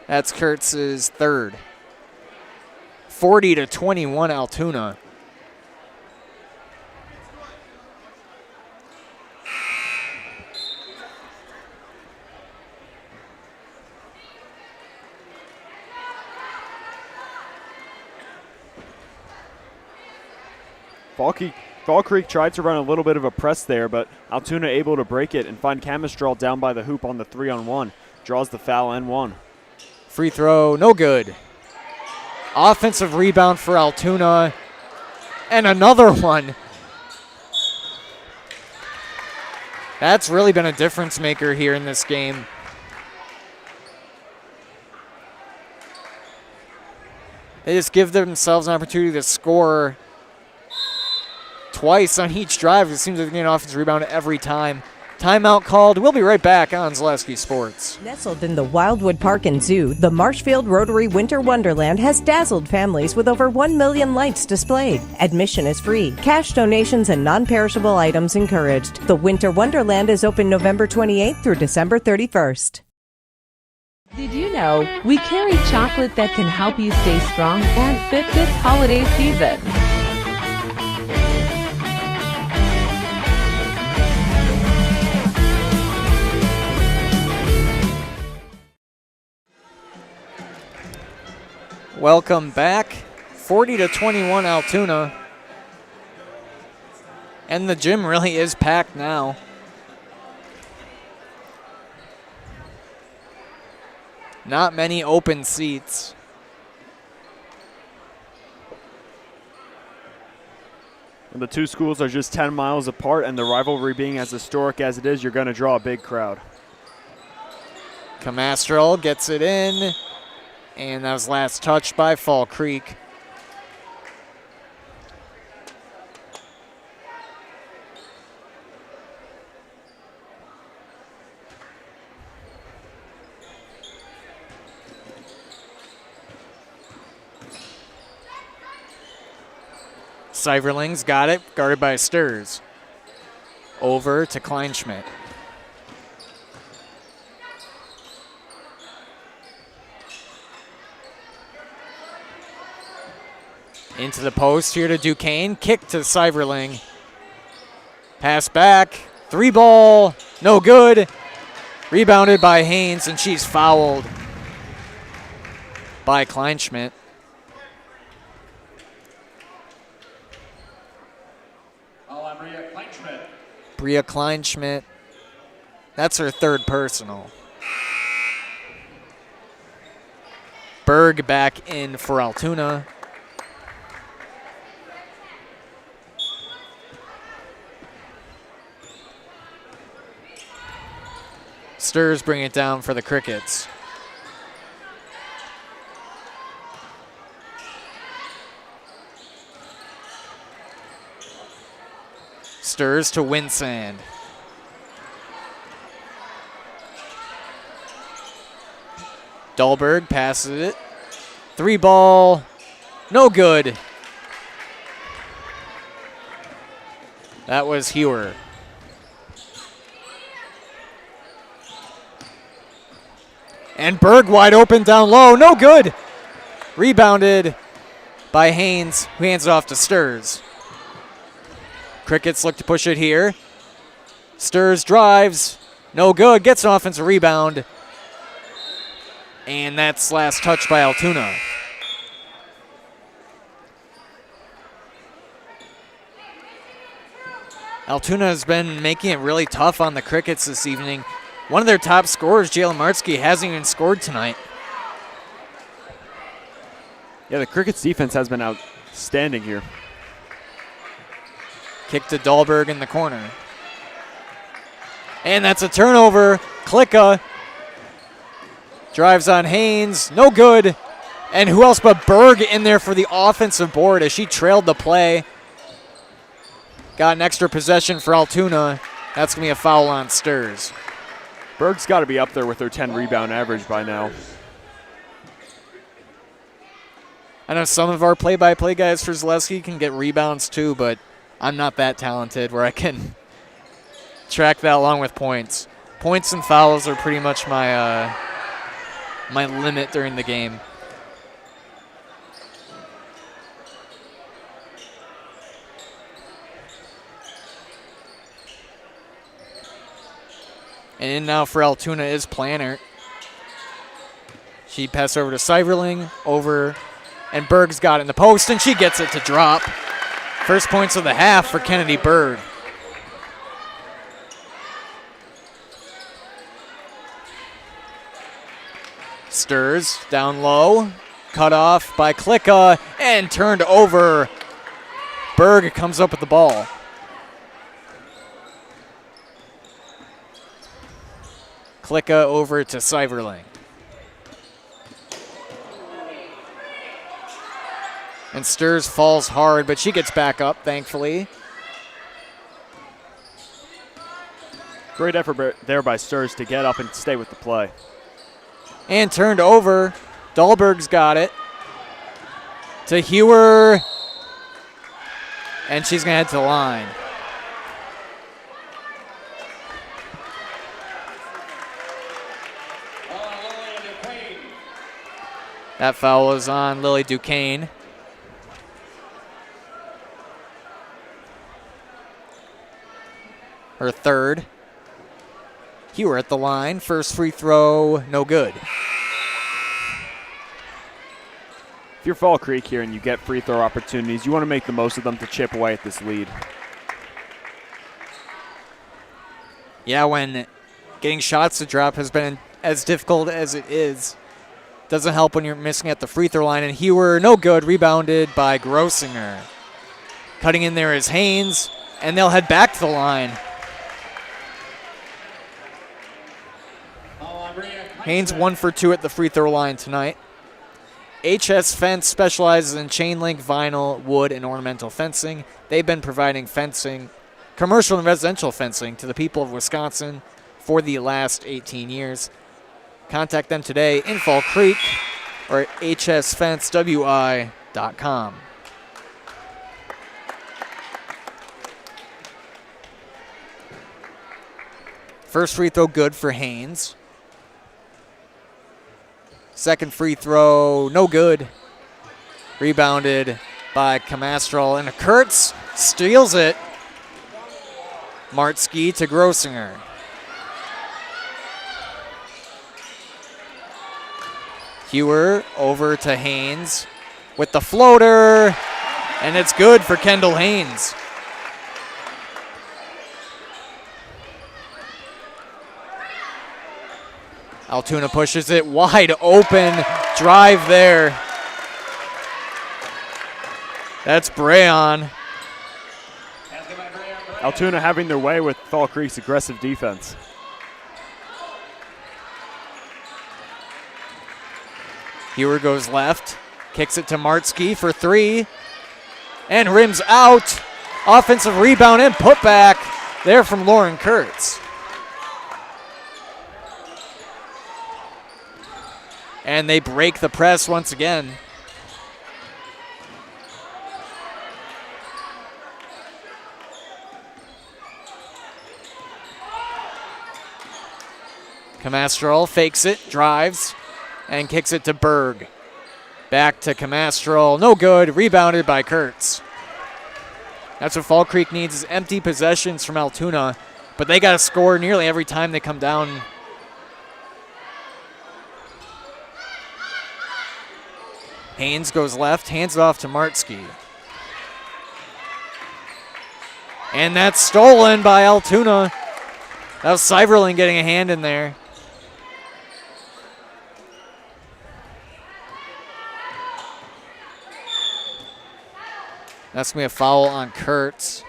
That's Kurtz's third. 40-21 Altoona. Fall Creek tried to run a little bit of a press there, but Altoona able to break it and find Camastral down by the hoop on the 3-on-1. Draws the foul and one. Free throw, no good. Offensive rebound for Altoona. And another one. That's really been a difference maker here in this game. They just give themselves an opportunity to score twice on each drive. It seems like they get an offensive rebound every time. Timeout called. We'll be right back on Zaleski Sports. Nestled in the Wildwood Park and Zoo, the Marshfield Rotary Winter Wonderland has dazzled families with over 1 million lights displayed. Admission is free. Cash donations and non-perishable items encouraged. The Winter Wonderland is open November 28th through December 31st. Did you know we carry chocolate that can help you stay strong and fit this holiday season? Welcome back. 40-21 Altoona. And the gym really is packed now. Not many open seats. When the two schools are just 10 miles apart and the rivalry being as historic as it is, you're going to draw a big crowd. Camastrel gets it in. And that was last touched by Fall Creek. Seiverling's got it, guarded by Sturs. Over to Kleinschmidt. Into the post here to Duquesne. Kick to Seiverling. Pass back. 3-ball. No good. Rebounded by Haynes, and she's fouled by Kleinschmidt. Bria Kleinschmidt. That's her third personal. Berg back in for Altoona. Sturs bring it down for the Crickets. Sturs to Winsand. Dahlberg passes it. 3-ball. No good. That was Hewer. And Berg wide open down low. No good. Rebounded by Haynes, who hands it off to Sturs. Crickets look to push it here. Sturs drives. No good. Gets an offensive rebound. And that's last touch by Altoona. Altoona has been making it really tough on the Crickets this evening. One of their top scorers, Jalen Martzke, hasn't even scored tonight. Yeah, the Crickets' defense has been outstanding here. Kick to Dahlberg in the corner. And that's a turnover. Klicka drives on Haynes. No good. And who else but Berg in there for the offensive board as she trailed the play. Got an extra possession for Altoona. That's going to be a foul on Sturs. Berg's got to be up there with her 10 rebound average by now. I know some of our play-by-play guys for Zaleski can get rebounds too, but I'm not that talented where I can track that along with points. Points and fouls are pretty much my my limit during the game. And in now for Altoona is Planner. She passes over to Seiverling, over, and Berg's got it in the post, and she gets it to drop. First points of the half for Kennedy Berg. Sturs down low, cut off by Klicka, and turned over. Berg comes up with the ball. Klicka over to Seiverling. And Sturs falls hard, but she gets back up, thankfully. Great effort there by Sturz to get up and stay with the play. And turned over. Dahlberg's got it. To Hewer. And she's going to head to the line. That foul is on Lily Duquesne. Her third. Hewer at the line. First free throw, no good. If you're Fall Creek here and you get free throw opportunities, you want to make the most of them to chip away at this lead. Yeah, when getting shots to drop has been as difficult as it is, doesn't help when you're missing at the free throw line. And Hewer, no good, rebounded by Grossinger. Cutting in there is Haynes, and they'll head back to the line. Haynes 1 for 2 at the free throw line tonight. HS Fence specializes in chain link, vinyl, wood, and ornamental fencing. They've been providing fencing, commercial and residential fencing, to the people of Wisconsin for the last 18 years. Contact them today in Fall Creek or at hsfencewi.com. First free throw good for Haynes. Second free throw, no good. Rebounded by Camastrol, and Kurtz steals it. Martsky to Grossinger. Hewer over to Haynes with the floater, and it's good for Kendall Haynes. Altoona pushes it wide open. Drive there. That's Brayon. Altoona having their way with Fall Creek's aggressive defense. Hewer goes left, kicks it to Martsky for three, and rims out. Offensive rebound and putback there from Lauren Kurtz. And they break the press once again. Camastrol fakes it, drives, and kicks it to Berg. Back to Camastrol, no good, rebounded by Kurtz. That's what Fall Creek needs, is empty possessions from Altoona, but they got to score nearly every time they come down. Haynes goes left, hands it off to Martsky. And that's stolen by Altoona. That was Seiverling getting a hand in there. That's going to be a foul on Kurtz.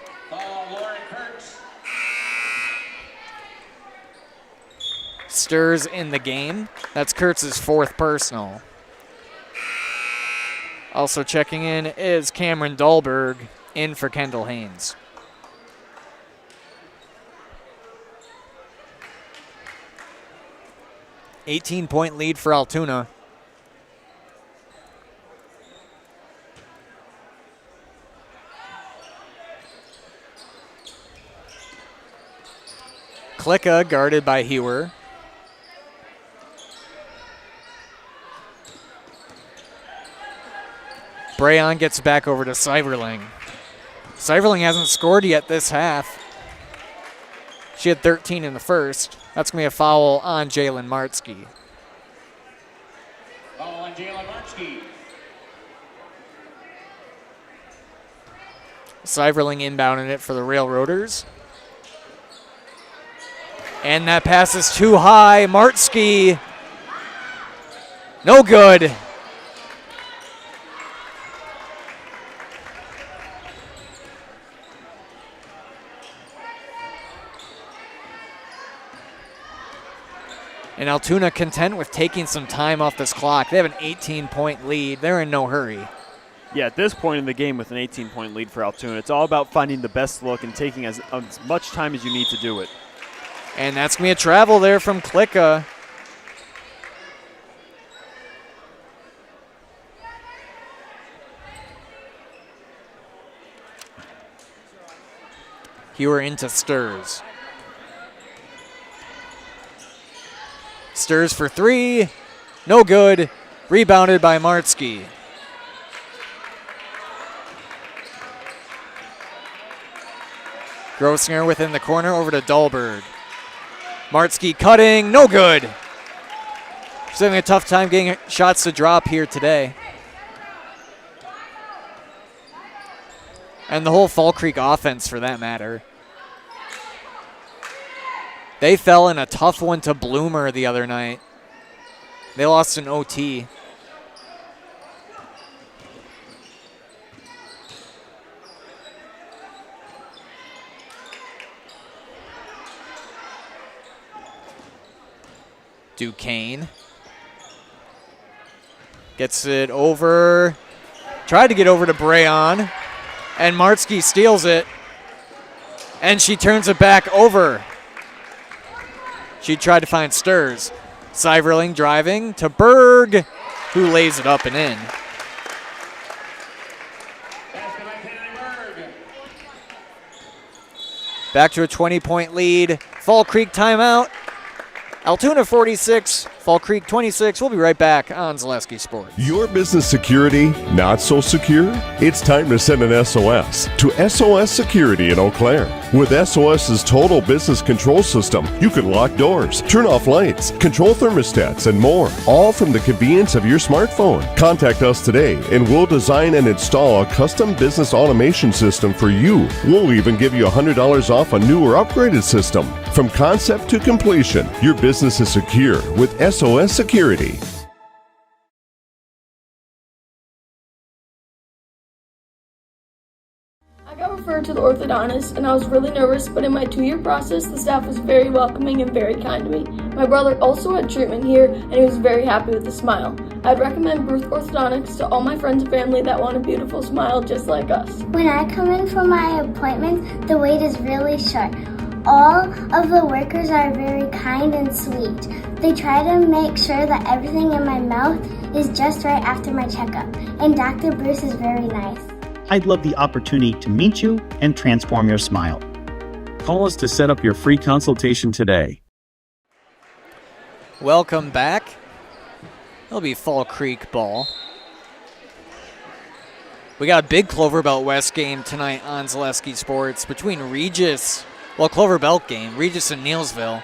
Stirs in the game. That's Kurtz's fourth personal. Also checking in is Cameron Dahlberg, in for Kendall Haynes. $18-point lead for Altoona. Klicka guarded by Hewer. Brayon gets back over to Seiverling. Seiverling hasn't scored yet this half. She had 13 in the first. That's going to be a foul on Jalen Martsky. Foul on Jalen Martsky. Seiverling inbounding it for the Railroaders. And that pass is too high. Martsky, no good. And Altoona content with taking some time off this clock. They have an 18-point lead. They're in no hurry. Yeah, at this point in the game with an 18-point lead for Altoona, it's all about finding the best look and taking as much time as you need to do it. And that's going to be a travel there from Klicka. Hewer into Stirs. Stirs for three. No good. Rebounded by Martzke. Grossinger within the corner over to Dahlberg. Martzke cutting. No good. She's having a tough time getting shots to drop here today. And the whole Fall Creek offense, for that matter. They fell in a tough one to Bloomer the other night. They lost an OT. Duquesne gets it over. Tried to get over to Brayon. And Martzke steals it. And she turns it back over. She tried to find Stirs. Seiverling driving to Berg, who lays it up and in. Back to a 20-point lead. Fall Creek timeout. Altoona 46, Fall Creek 26. We'll be right back on Zaleski Sports. Your business security not so secure? It's time to send an SOS to SOS Security in Eau Claire. With SOS's total business control system, you can lock doors, turn off lights, control thermostats, and more, all from the convenience of your smartphone. Contact us today and we'll design and install a custom business automation system for you. We'll even give you $100 off a new or upgraded system. From concept to completion, your business is secure with SOS Security. I got referred to the orthodontist and I was really nervous, but in my 2-year process, the staff was very welcoming and very kind to me. My brother also had treatment here and he was very happy with the smile. I'd recommend Bruce Orthodontics to all my friends and family that want a beautiful smile just like us. When I come in for my appointment, the wait is really short. All of the workers are very kind and sweet. They try to make sure that everything in my mouth is just right after my checkup, and Dr. Bruce is very nice. I'd love the opportunity to meet you and transform your smile. Call us to set up your free consultation today. Welcome back. It'll be Fall Creek ball. We got a big Clover Belt West game tonight on Zaleski Sports between Regis, Clover Belt game, Regis and Neilsville.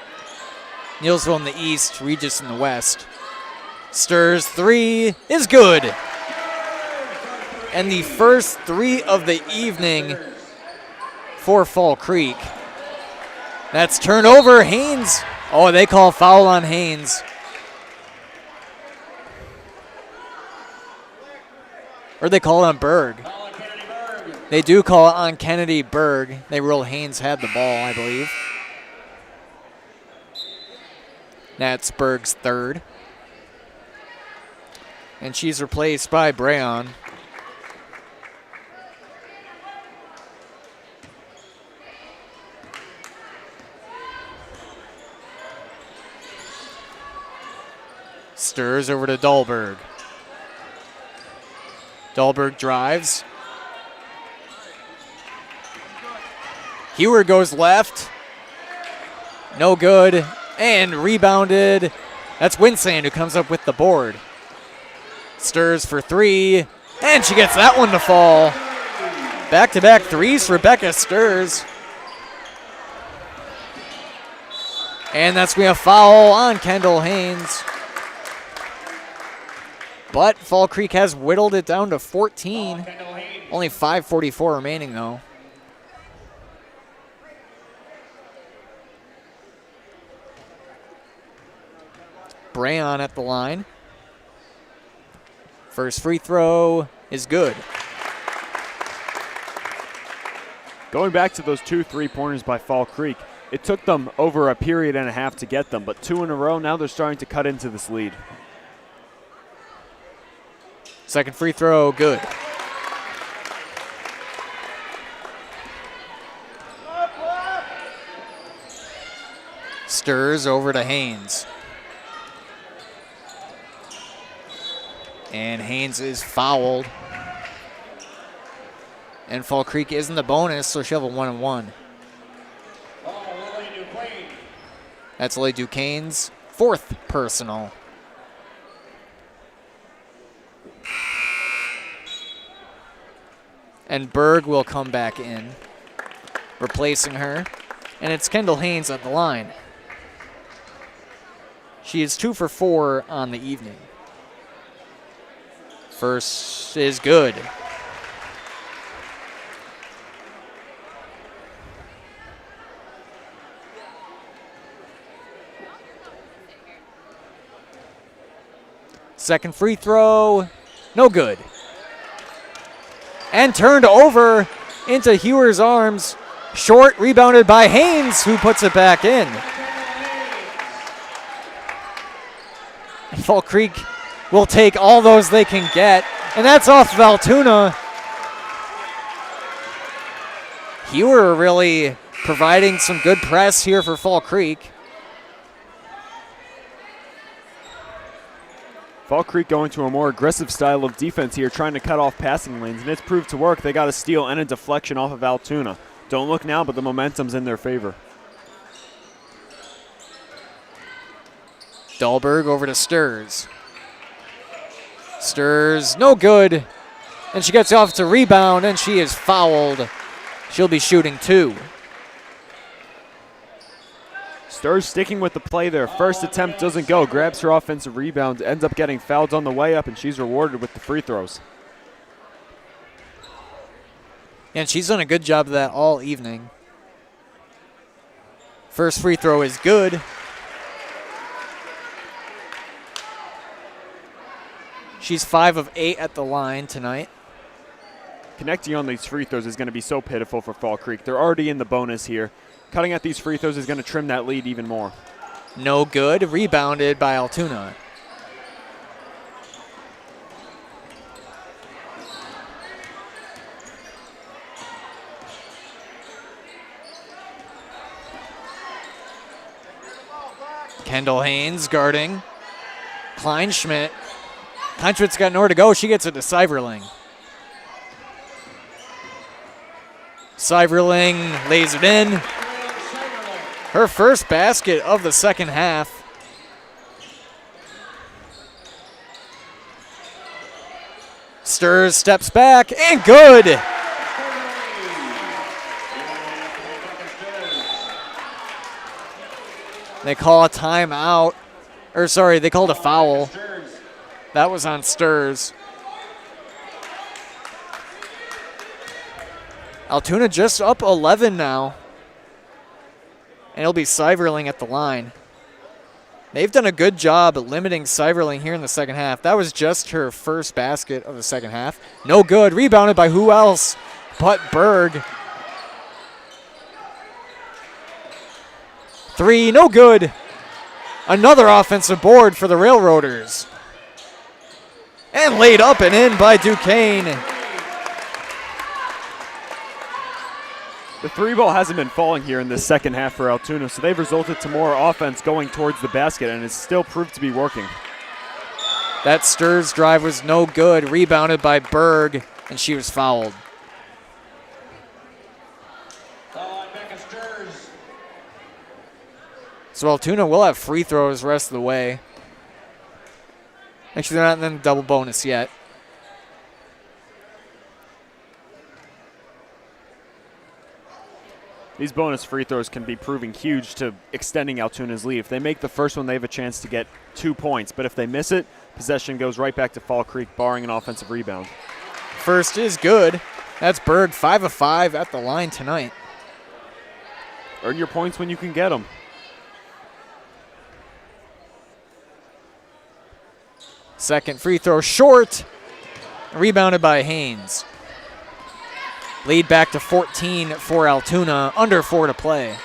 Neilsville in the east, Regis in the west. Stirs three is good. And the first three of the evening for Fall Creek. That's turnover, Haynes. Oh, they call foul on Haynes. Or they call it on Berg. They do call it on Kennedy Berg. They rule Haynes had the ball, I believe. That's Berg's third. And she's replaced by Brayon. Stirs over to Dahlberg. Dahlberg drives. Hewer goes left. No good. And rebounded. That's Winsand who comes up with the board. Stirs for three. And she gets that one to fall. Back-to-back threes for Rebecca Stirs. And that's going to be a foul on Kendall Haynes. But Fall Creek has whittled it down to 14. Only 5:44 remaining, though. Brayon at the line. First free throw is good. Going back to those 2 3-pointers by Fall Creek, it took them over a period and a half to get them, but 2 in a row, now they're starting to cut into this lead. Second free throw, good. Stirs over to Haynes. And Haynes is fouled. And Fall Creek is in the bonus, so she'll have a 1-and-1. That's Lily Duquesne's 4th personal. And Berg will come back in, replacing her. And it's Kendall Haynes at the line. She is 2 for 4 on the evening. First is good. Second free throw, no good. And turned over into Hewer's arms. Short, rebounded by Haynes, who puts it back in. Fall Creek will take all those they can get, and that's off of Altoona. Hewer really providing some good press here for Fall Creek. Fall Creek going to a more aggressive style of defense here, trying to cut off passing lanes, and it's proved to work. They got a steal and a deflection off of Altoona. Don't look now, but the momentum's in their favor. Dahlberg over to Stirs. Stirs, no good. And she gets off to rebound, and she is fouled. She'll be shooting 2. Stirs sticking with the play there. First attempt doesn't go. Grabs her offensive rebound. Ends up getting fouled on the way up, and she's rewarded with the free throws. And she's done a good job of that all evening. First free throw is good. She's 5 of 8 at the line tonight. Connecting on these free throws is going to be so pitiful for Fall Creek. They're already in the bonus here. Cutting at these free throws is going to trim that lead even more. No good. Rebounded by Altoona. Kendall Haynes guarding. Kleinschmidt. Kleinschmidt's got nowhere to go. She gets it to Seiverling. Seiverling lays it in. Her first basket of the second half. Stirs, steps back, and good. They call a timeout. Or sorry, they called a foul. That was on Stirs. Altoona just up 11 now. And it'll be Seiverling at the line. They've done a good job at limiting Seiverling here in the second half. That was just her first basket of the second half. No good. Rebounded by who else but Berg. 3, no good. Another offensive board for the Railroaders. And laid up and in by Duquesne. The 3-ball hasn't been falling here in the second half for Altoona, so they've resulted to more offense going towards the basket, and it's still proved to be working. That Stirs drive was no good. Rebounded by Berg, and she was fouled. So Altoona will have free throws the rest of the way. Actually, they're not in the double bonus yet. These bonus free throws can be proving huge to extending Altoona's lead. If they make the first one, they have a chance to get 2 points. But if they miss it, possession goes right back to Fall Creek, barring an offensive rebound. First is good. That's Berg, 5 of 5 at the line tonight. Earn your points when you can get them. Second free throw short. Rebounded by Haynes. Lead back to 14 for Altoona. Under 4 to play.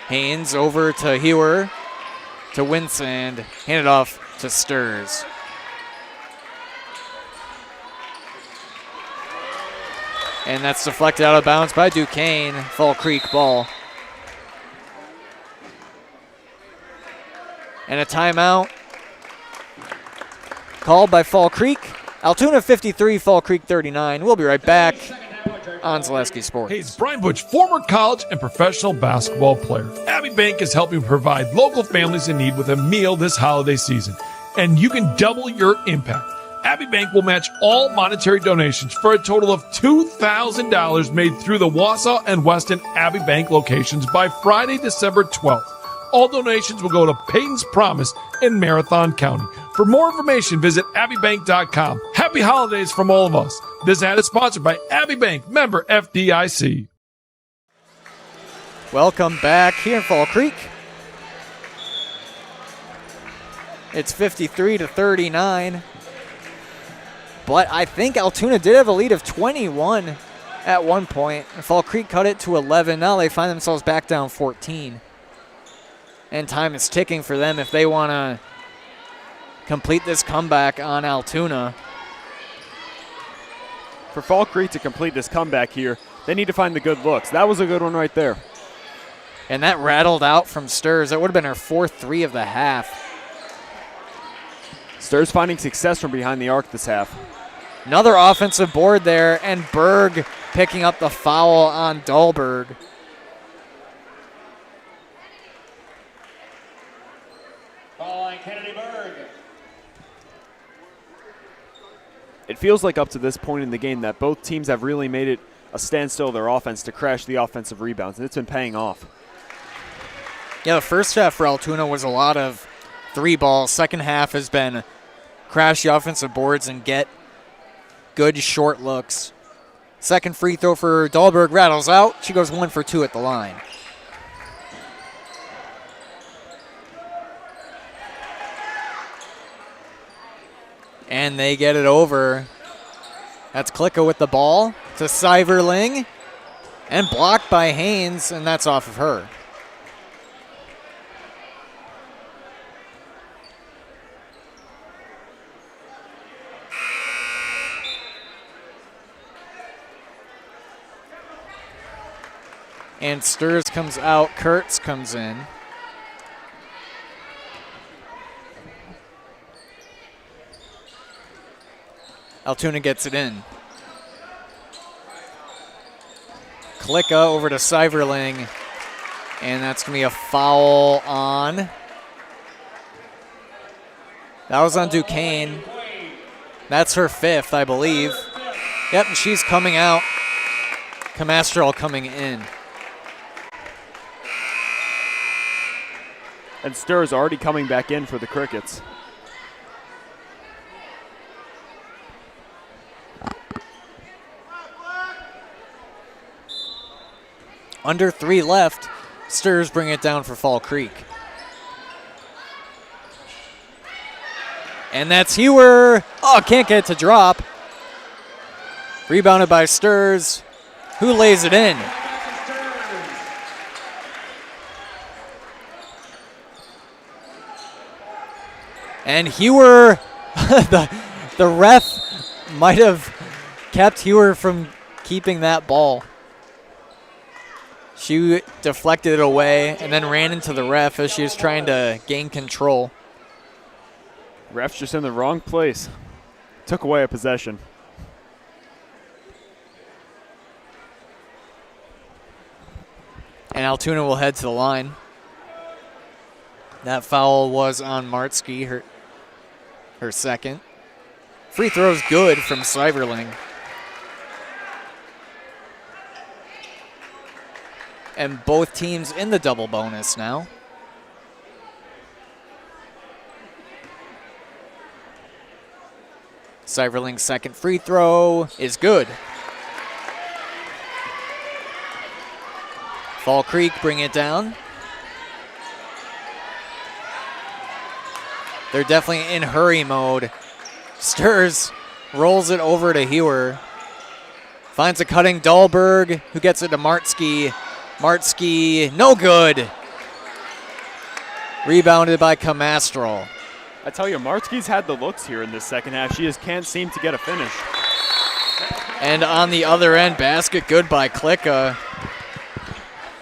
Haynes over to Hewer. To Winsand. Handed off to Stirs. And that's deflected out of bounds by Duquesne. Fall Creek ball. And a timeout called by Fall Creek. Altoona 53, Fall Creek 39. We'll be right back on Zaleski Sports. Hey, it's Brian Butch, former college and professional basketball player. Abbey Bank is helping provide local families in need with a meal this holiday season, and you can double your impact. Abbey Bank will match all monetary donations for a total of $2,000 made through the Wausau and Weston Abbey Bank locations by Friday, December 12th. All donations will go to Peyton's Promise in Marathon County. For more information, visit abbeybank.com. Happy holidays from all of us. This ad is sponsored by Abbey Bank, member FDIC. Welcome back here in Fall Creek. It's 53-39. But I think Altoona did have a lead of 21 at one point. Fall Creek cut it to 11. Now they find themselves back down 14. And time is ticking for them if they want to complete this comeback on Altoona. For Fall Creek to complete this comeback here, they need to find the good looks. That was a good one right there. And that rattled out from Sturz. That would have been her fourth three of the half. Sturz finding success from behind the arc this half. Another offensive board there, and Berg picking up the foul on Dahlberg. It feels like up to this point in the game that both teams have really made it a standstill of their offense to crash the offensive rebounds, and it's been paying off. Yeah, the first half for Altoona was a lot of three balls. Second half has been crash the offensive boards and get good short looks. Second free throw for Dahlberg rattles out. She goes 1 for 2 at the line. And they get it over. That's Klicka with the ball to Seiverling. And blocked by Haynes, and that's off of her. And Sturz comes out, Kurtz comes in. Altoona gets it in. Klicka over to Seiverling, and that's going to be a foul on. That was on Duquesne. That's her fifth, I believe. Yep, and she's coming out. Camastral coming in. And Sturz already coming back in for the Crickets. Under 3 left. Sturz bring it down for Fall Creek. And that's Hewer. Oh, can't get it to drop. Rebounded by Sturz, who lays it in. And Hewer, the ref might have kept Hewer from keeping that ball. She deflected it away and then ran into the ref as she was trying to gain control. Ref's just in the wrong place. Took away a possession. And Altoona will head to the line. That foul was on Martsky, her second. Free throw's good from Seiverling. And both teams in the double bonus now. Seiverling's second free throw is good. Fall Creek bring it down. They're definitely in hurry mode. Sturz rolls it over to Hewer. Finds a cutting Dahlberg, who gets it to Martsky. Martsky, no good. Rebounded by Camastral. I tell you, Martsky's had the looks here in this second half. She just can't seem to get a finish. And on the other end, basket good by Klicka.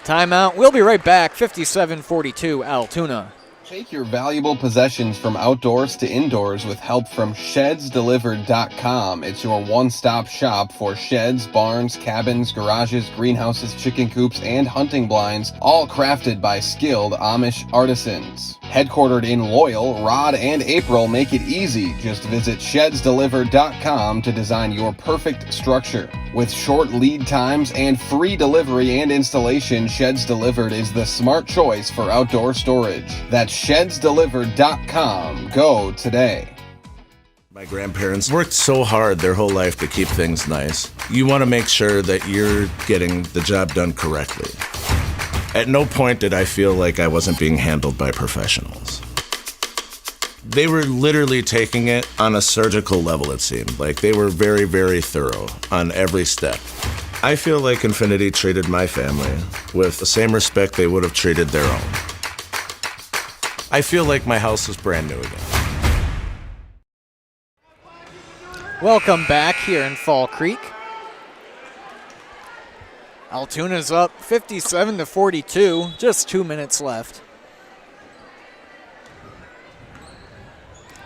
Timeout. We'll be right back. 57-42 Altoona. Take your valuable possessions from outdoors to indoors with help from ShedsDelivered.com. It's your one-stop shop for sheds, barns, cabins, garages, greenhouses, chicken coops, and hunting blinds, all crafted by skilled Amish artisans. Headquartered in Loyal, Rod and April make it easy. Just visit ShedsDelivered.com to design your perfect structure. With short lead times and free delivery and installation, Sheds Delivered is the smart choice for outdoor storage. That's ShedsDelivered.com. Go today. My grandparents worked so hard their whole life to keep things nice. You want to make sure that you're getting the job done correctly. At no point did I feel like I wasn't being handled by professionals. They were literally taking it on a surgical level, it seemed. Like they were very, very thorough on every step. I feel like Infinity treated my family with the same respect they would have treated their own. I feel like my house is brand new again. Welcome back here in Fall Creek. Altoona's up 57-42, just 2 minutes left.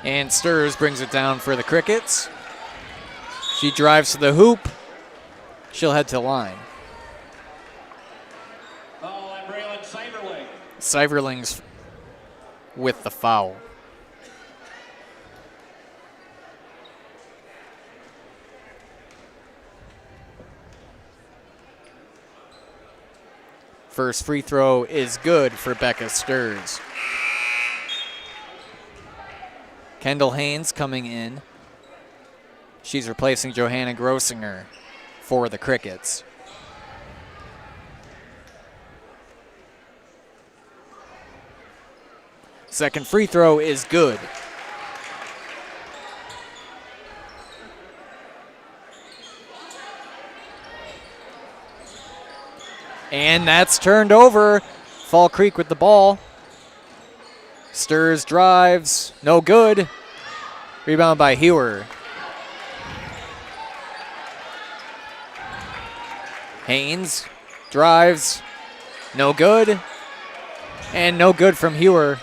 And Stirs brings it down for the Crickets. She drives to the hoop. She'll head to the line. Seiverling's with the foul. First free throw is good for Becca Stirs. Kendall Haynes coming in. She's replacing Johanna Grossinger for the Crickets. Second free throw is good. And that's turned over. Fall Creek with the ball. Stirs drives, no good. Rebound by Hewer. Haynes drives, no good. And no good from Hewer.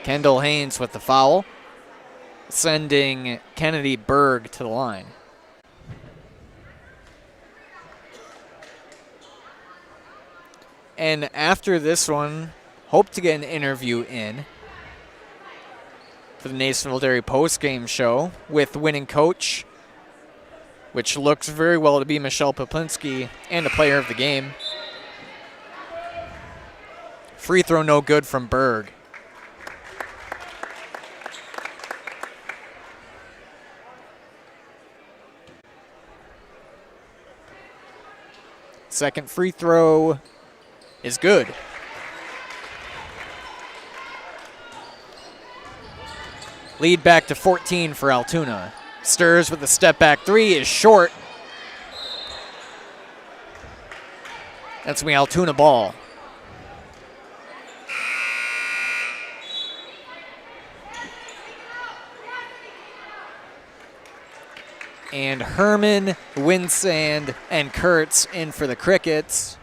Kendall Haynes with the foul, sending Kennedy Berg to the line. And after this one, hope to get an interview in for the Nasonville Dairy postgame show with winning coach, which looks very well to be Michelle Poplinski and a player of the game. Free throw no good from Berg. Second free throw is good. Lead back to 14 for Altoona. Stirs with the step back three is short. That's the Altoona ball. And Herman, Winsand, and Kurtz in for the Crickets.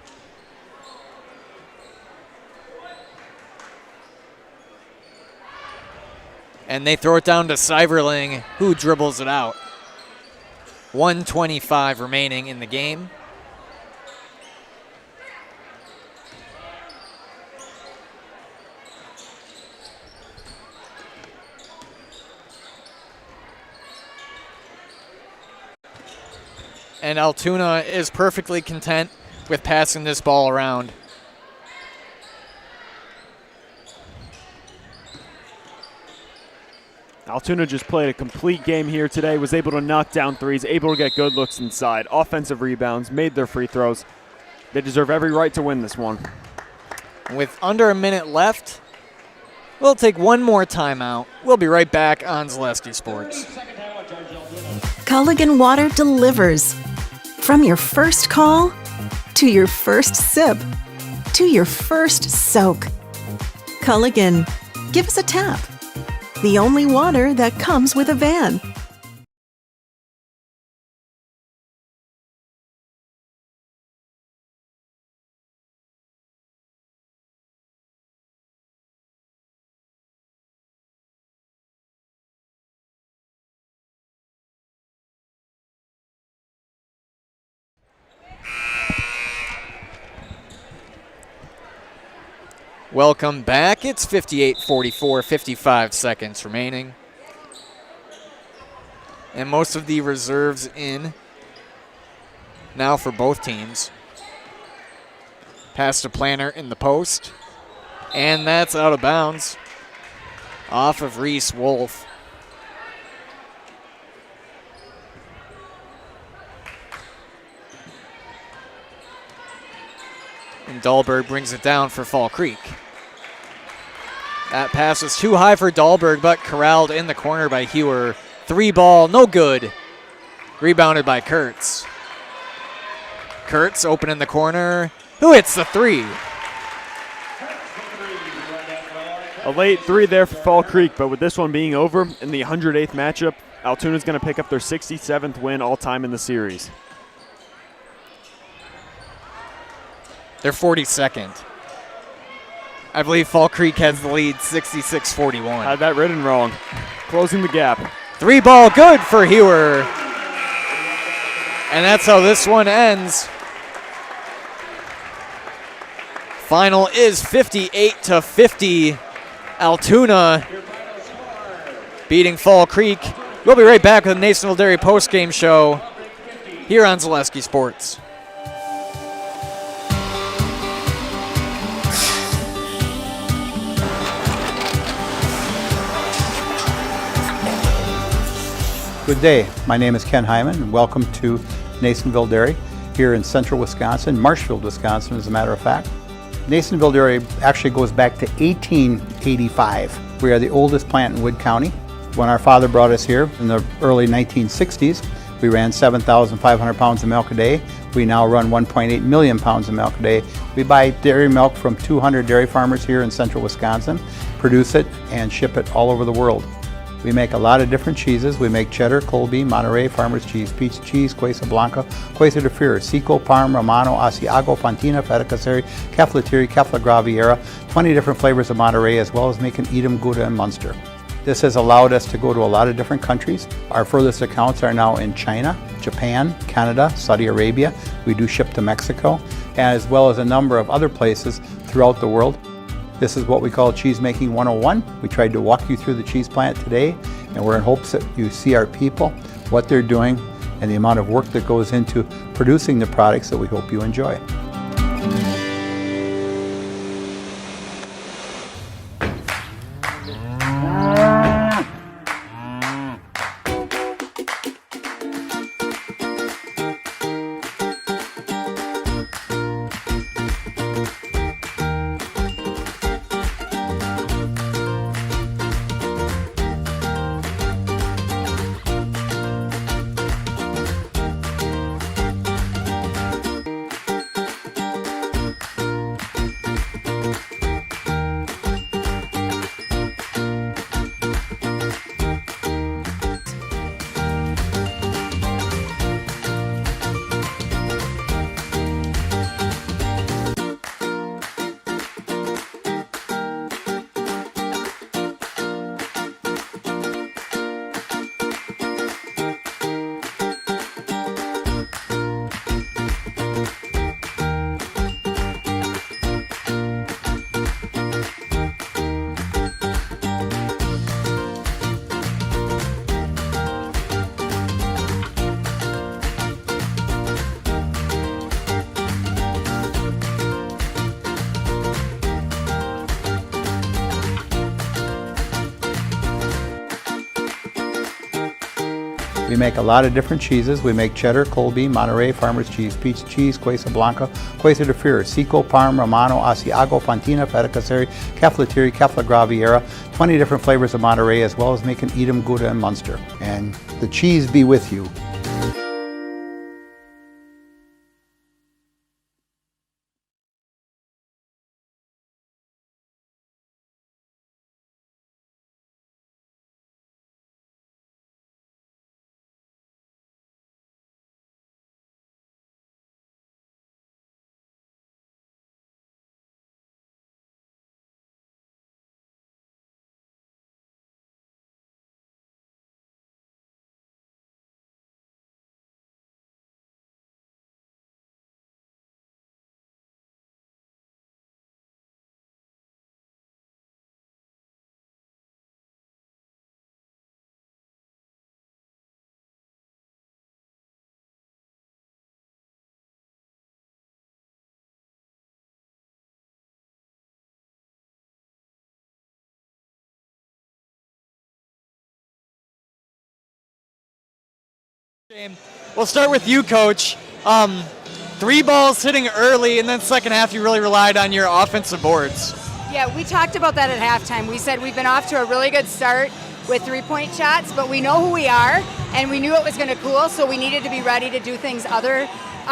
And they throw it down to Seiverling, who dribbles it out. 1:25 remaining in the game. And Altoona is perfectly content with passing this ball around. Altoona just played a complete game here today, was able to knock down threes, able to get good looks inside, offensive rebounds, made their free throws. They deserve every right to win this one. With under a minute left, we'll take one more timeout. We'll be right back on Zaleski Sports. Culligan Water delivers. From your first call, to your first sip, to your first soak. Culligan, give us a tap. the only water that comes with a van. Welcome back. It's 58-44, 55 seconds remaining. And most of the reserves in now for both teams. Pass to Planner in the post. And that's out of bounds. Off of Reese Wolf. And Dahlberg brings it down for Fall Creek. That pass was too high for Dahlberg, but corralled in the corner by Hewer. 3 ball, no good. Rebounded by Kurtz. Kurtz open in the corner. Who hits the 3? A late 3 there for Fall Creek, but with this one being over in the 108th matchup, Altoona is going to pick up their 67th win all-time in the series. They're 42nd. I believe Fall Creek has the lead 66-41. Had that written wrong. Closing the gap. 3 ball good for Hewer. And that's how this one ends. Final is 58-50. Altoona beating Fall Creek. We'll be right back with the Nasonville Dairy postgame show here on Zaleski Sports. Good day. My name is Ken Hyman, and welcome to Nasonville Dairy here in central Wisconsin, Marshfield, Wisconsin, as a matter of fact. Nasonville Dairy actually goes back to 1885. We are the oldest plant in Wood County. When our father brought us here in the early 1960s, we ran 7,500 pounds of milk a day. We now run 1.8 million pounds of milk a day. We buy dairy milk from 200 dairy farmers here in central Wisconsin, produce it, and ship it all over the world. We make a lot of different cheeses. We make cheddar, Colby, Monterey, Farmer's Cheese, Peach Cheese, Quesa Blanca, Quesa de Fure, Seco, Parm, Romano, Asiago, Fontina, Feta Caseri, Cafetieri, Cafla Graviera, 20 different flavors of Monterey, as well as making Edam, Gouda, and Munster. This has allowed us to go to a lot of different countries. Our furthest accounts are now in China, Japan, Canada, Saudi Arabia. We do ship to Mexico, as well as a number of other places throughout the world. This is what we call Cheese Making 101. We tried to walk you through the cheese plant today, and we're in hopes that you see our people, what they're doing, and the amount of work that goes into producing the products that we hope you enjoy. We make a lot of different cheeses. We make cheddar, Colby, Monterey, Farmer's Cheese, Peach Cheese, Quesa Blanca, Quesa de Fure, Seco, Parm, Romano, Asiago, Fontina, Feta Caseri, Cafetieri, Cafla Graviera, 20 different flavors of Monterey, as well as making Edam, Gouda, and Munster. And the cheese be with you. We'll start with you, Coach. 3 balls hitting early, and then second half you really relied on your offensive boards. Yeah, we talked about that at halftime. We said we've been off to a really good start with 3-point shots, but we know who we are, and we knew it was going to cool, so we needed to be ready to do things on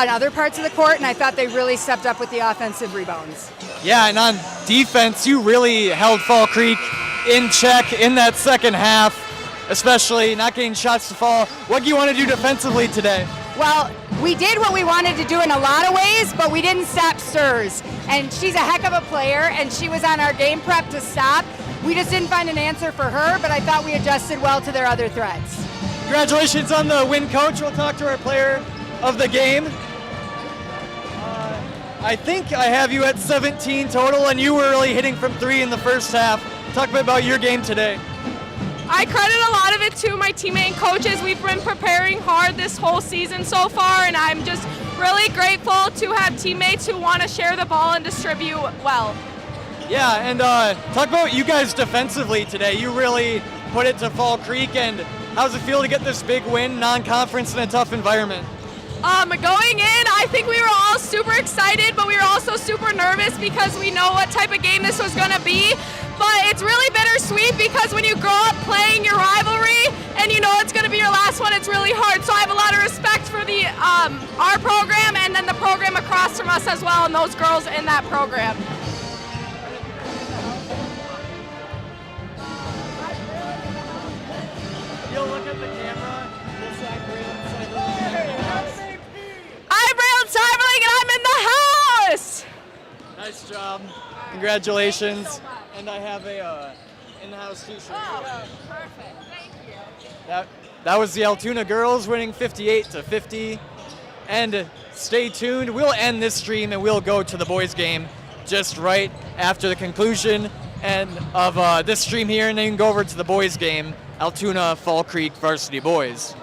other parts of the court, and I thought they really stepped up with the offensive rebounds. Yeah, and on defense, you really held Fall Creek in check in that second half, especially not getting shots to fall. What do you want to do defensively today? Well, we did what we wanted to do in a lot of ways, but we didn't stop Sturs. And she's a heck of a player, and she was on our game prep to stop. We just didn't find an answer for her, but I thought we adjusted well to their other threats. Congratulations on the win, Coach. We'll talk to our player of the game. I think I have you at 17 total, and you were really hitting from 3 in the first half. Talk a bit about your game today. I credit a lot of it to my teammate and coaches. We've been preparing hard this whole season so far, and I'm just really grateful to have teammates who want to share the ball and distribute well. Yeah, and talk about you guys defensively today. You really put it to Fall Creek, and how does it feel to get this big win, non-conference in a tough environment? Going in, I think we were all super excited, but we were also super nervous because we know what type of game this was going to be. But it's really bittersweet because when you grow up playing your rivalry and you know it's going to be your last one, it's really hard. So I have a lot of respect for the our program and then the program across from us as well, and those girls in that program. You'll look at the camera. I'm Braylon Cyberling, and I'm in the house! Nice job. Congratulations. And I have a in-the-house t-shirt. Oh, perfect. Thank you. That was the Altoona girls winning 58-50. And stay tuned. We'll end this stream and we'll go to the boys game just right after the conclusion of this stream here, and then you can go over to the boys game, Altoona Fall Creek Varsity Boys.